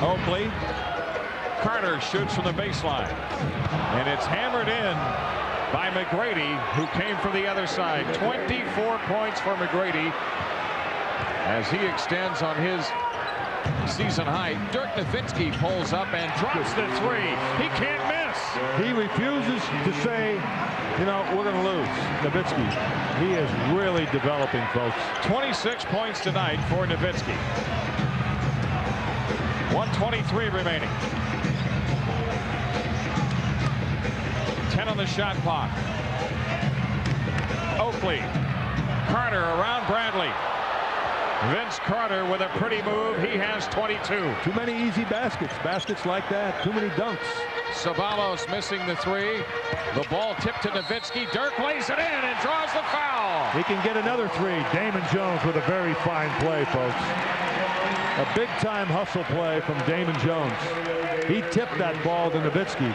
Oakley. Carter shoots from the baseline. And it's hammered in by McGrady, who came from the other side. 24 points for McGrady as he extends on his season high. Dirk Nowitzki pulls up and drops the three. He can't miss. He refuses to say, you know, we're going to lose. Nowitzki, he is really developing, folks. 26 points tonight for Nowitzki. 1:23 remaining. 10 on the shot clock. Oakley. Carter around Bradley. Vince Carter with a pretty move. He has 22. Too many easy baskets. Baskets like that. Too many dunks. Sabalos missing the three. The ball tipped to Nowitzki. Dirk lays it in and draws the foul. He can get another three. Damon Jones with a very fine play, folks. A big-time hustle play from Damon Jones. He tipped that ball to Nowitzki.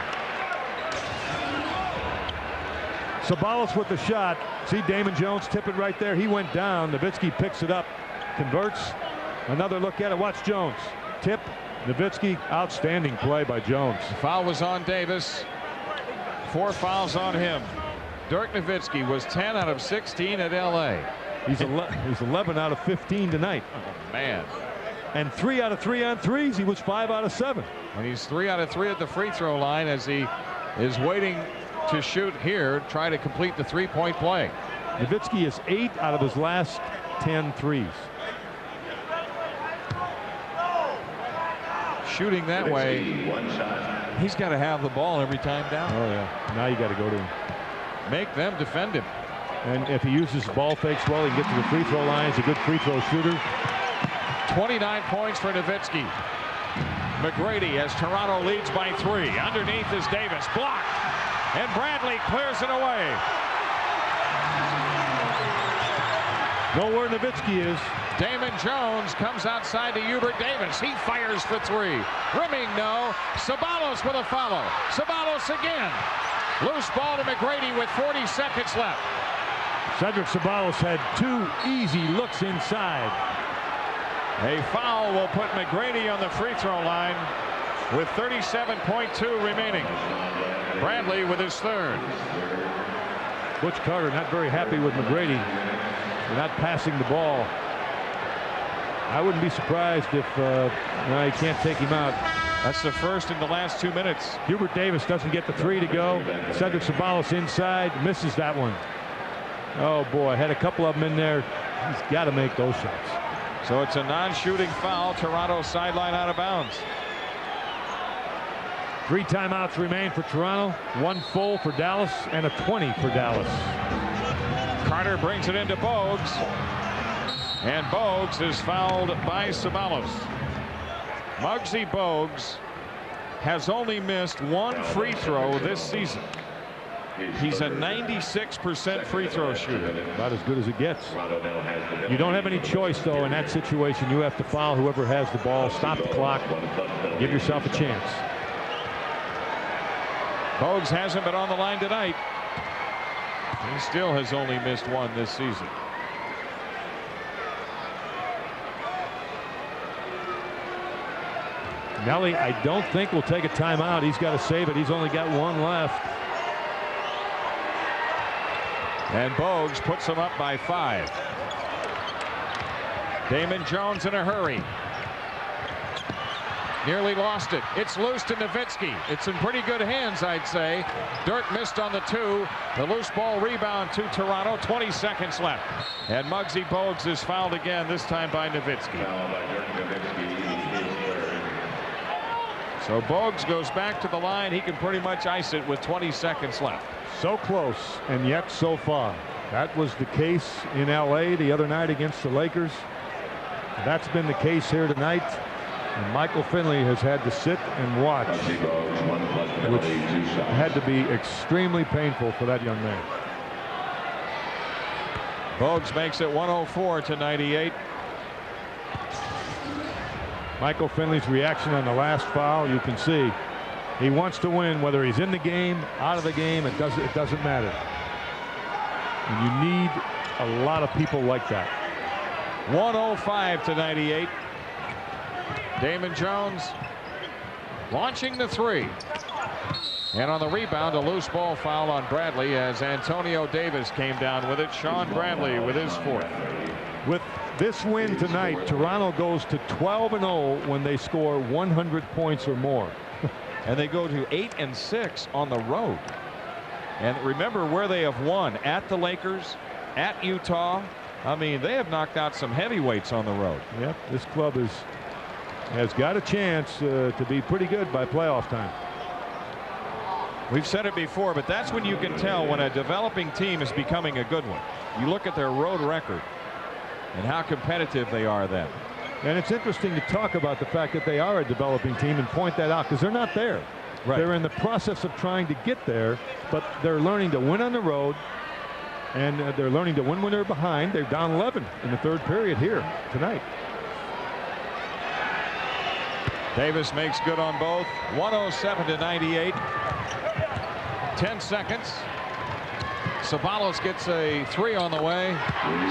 Sabalos with the shot. See Damon Jones tip it right there. He went down. Nowitzki picks it up. Converts. Another look at it. Watch Jones. Tip. Nowitzki. Outstanding play by Jones. The foul was on Davis. 4 fouls on him. Dirk Nowitzki was 10 out of 16 at LA. He's 11 out of 15 tonight. Oh, man. And 3 out of 3 on threes. He was 5 out of 7. And he's 3 out of 3 at the free throw line as he is waiting to shoot here, try to complete the 3-point play. Nowitzki is 8 out of his last 10 threes. Shooting that way, he's got to have the ball every time down. Oh, yeah. Now you got to go to him. Make them defend him. And if he uses ball fakes well, he can get to the free throw line. He's a good free throw shooter. 29 points for Nowitzki. McGrady as Toronto leads by 3. Underneath is Davis. Blocked. And Bradley clears it away. Know where Nowitzki is. Damon Jones comes outside to Hubert Davis. He fires for 3. Rimming, no. Sabalos with a follow. Sabalos again. Loose ball to McGrady with 40 seconds left. Cedric Sabalos had 2 easy looks inside. A foul will put McGrady on the free throw line with 37.2 remaining. Bradley with his 3rd. Butch Carter not very happy with McGrady for not passing the ball. I wouldn't be surprised if he can't take him out. That's the first in the last 2 minutes. Hubert Davis doesn't get the 3 to go. Cedric Sabalos inside, misses that one. Oh boy, had a couple of them in there. He's got to make those shots. So it's a non-shooting foul. Toronto sideline out of bounds. 3 timeouts remain for Toronto. 1 full for Dallas and a 20 for Dallas. Carter brings it into Bogues. And Bogues is fouled by Sabalos. Muggsy Bogues has only missed 1 free throw this season. He's a 96% free throw shooter. About as good as it gets. You don't have any choice, though, in that situation. You have to foul whoever has the ball, stop the clock, give yourself a chance. Bogues hasn't been on the line tonight. He still has only missed 1 this season. Nelly, I don't think will take a timeout. He's got to save it. He's only got 1 left. And Bogues puts him up by 5. Damon Jones in a hurry. Nearly lost it. It's loose to Nowitzki. It's in pretty good hands, I'd say. Dirk missed on the 2. The loose ball rebound to Toronto. 20 seconds left. And Muggsy Bogues is fouled again, this time by Nowitzki. So Bogues goes back to the line. He can pretty much ice it with 20 seconds left. So close and yet so far. That was the case in LA the other night against the Lakers. That's been the case here tonight. And Michael Finley has had to sit and watch, which had to be extremely painful for that young man. Bogues makes it 104 to 98. Michael Finley's reaction on the last foul, you can see he wants to win, whether he's in the game, out of the game, it doesn't matter. And you need a lot of people like that. 105 to 98. Damon Jones launching the three. And on the rebound, a loose ball foul on Bradley as Antonio Davis came down with it. Sean Bradley with his fourth. With this win tonight, Toronto goes to 12-0 when they score 100 points or more. And they go to 8-6 on the road. And remember where they have won: at the Lakers, at Utah. I mean, they have knocked out some heavyweights on the road. Yep, this club has got a chance to be pretty good by playoff time. We've said it before, but that's when you can tell when a developing team is becoming a good one. You look at their road record and how competitive they are then. And it's interesting to talk about the fact that they are a developing team and point that out, because they're not there. Right. They're in the process of trying to get there, but they're learning to win on the road, and they're learning to win when they're behind. They're down 11 in the third period here tonight. Davis makes good on both. 107 to 98. 10 seconds. Ceballos gets a three on the way.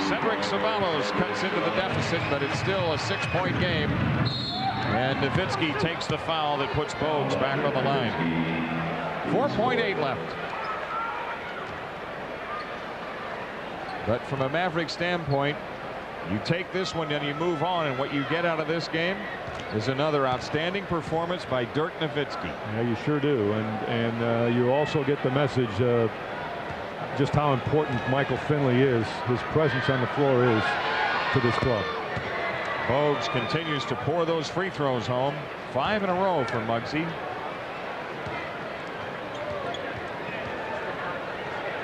Cedric Ceballos cuts into the deficit, but it's still a 6-point game. And Nowitzki takes the foul that puts Bogues back on the line. 4.8 left. But from a Maverick standpoint, you take this one and you move on, and what you get out of this game is another outstanding performance by Dirk Nowitzki. Yeah, you sure do. And you also get the message just how important Michael Finley is, his presence on the floor is to this club. Bogues continues to pour those free throws home. 5 in a row for Muggsy.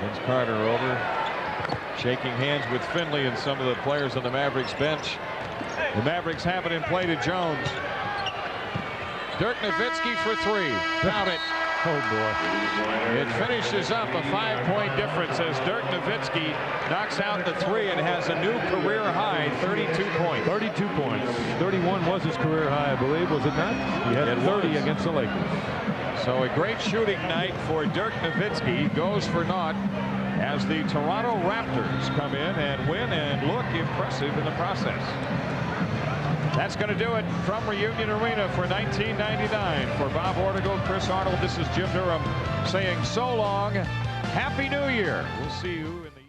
Vince Carter over, shaking hands with Finley and some of the players on the Mavericks bench. The Mavericks have it in play to Jones. Dirk Nowitzki for three. Count it. Oh boy. It finishes up a 5-point difference as Dirk Nowitzki knocks out the three and has a new career high 32 points. 32 points. 31 was his career high, I believe, was it not? He had 30 against the Lakers. So a great shooting night for Dirk Nowitzki. Goes for naught as the Toronto Raptors come in and win and look impressive in the process. That's going to do it from Reunion Arena for 1999. For Bob Ortigo, Chris Arnold, this is Jim Durham saying so long. Happy New Year. We'll see you in the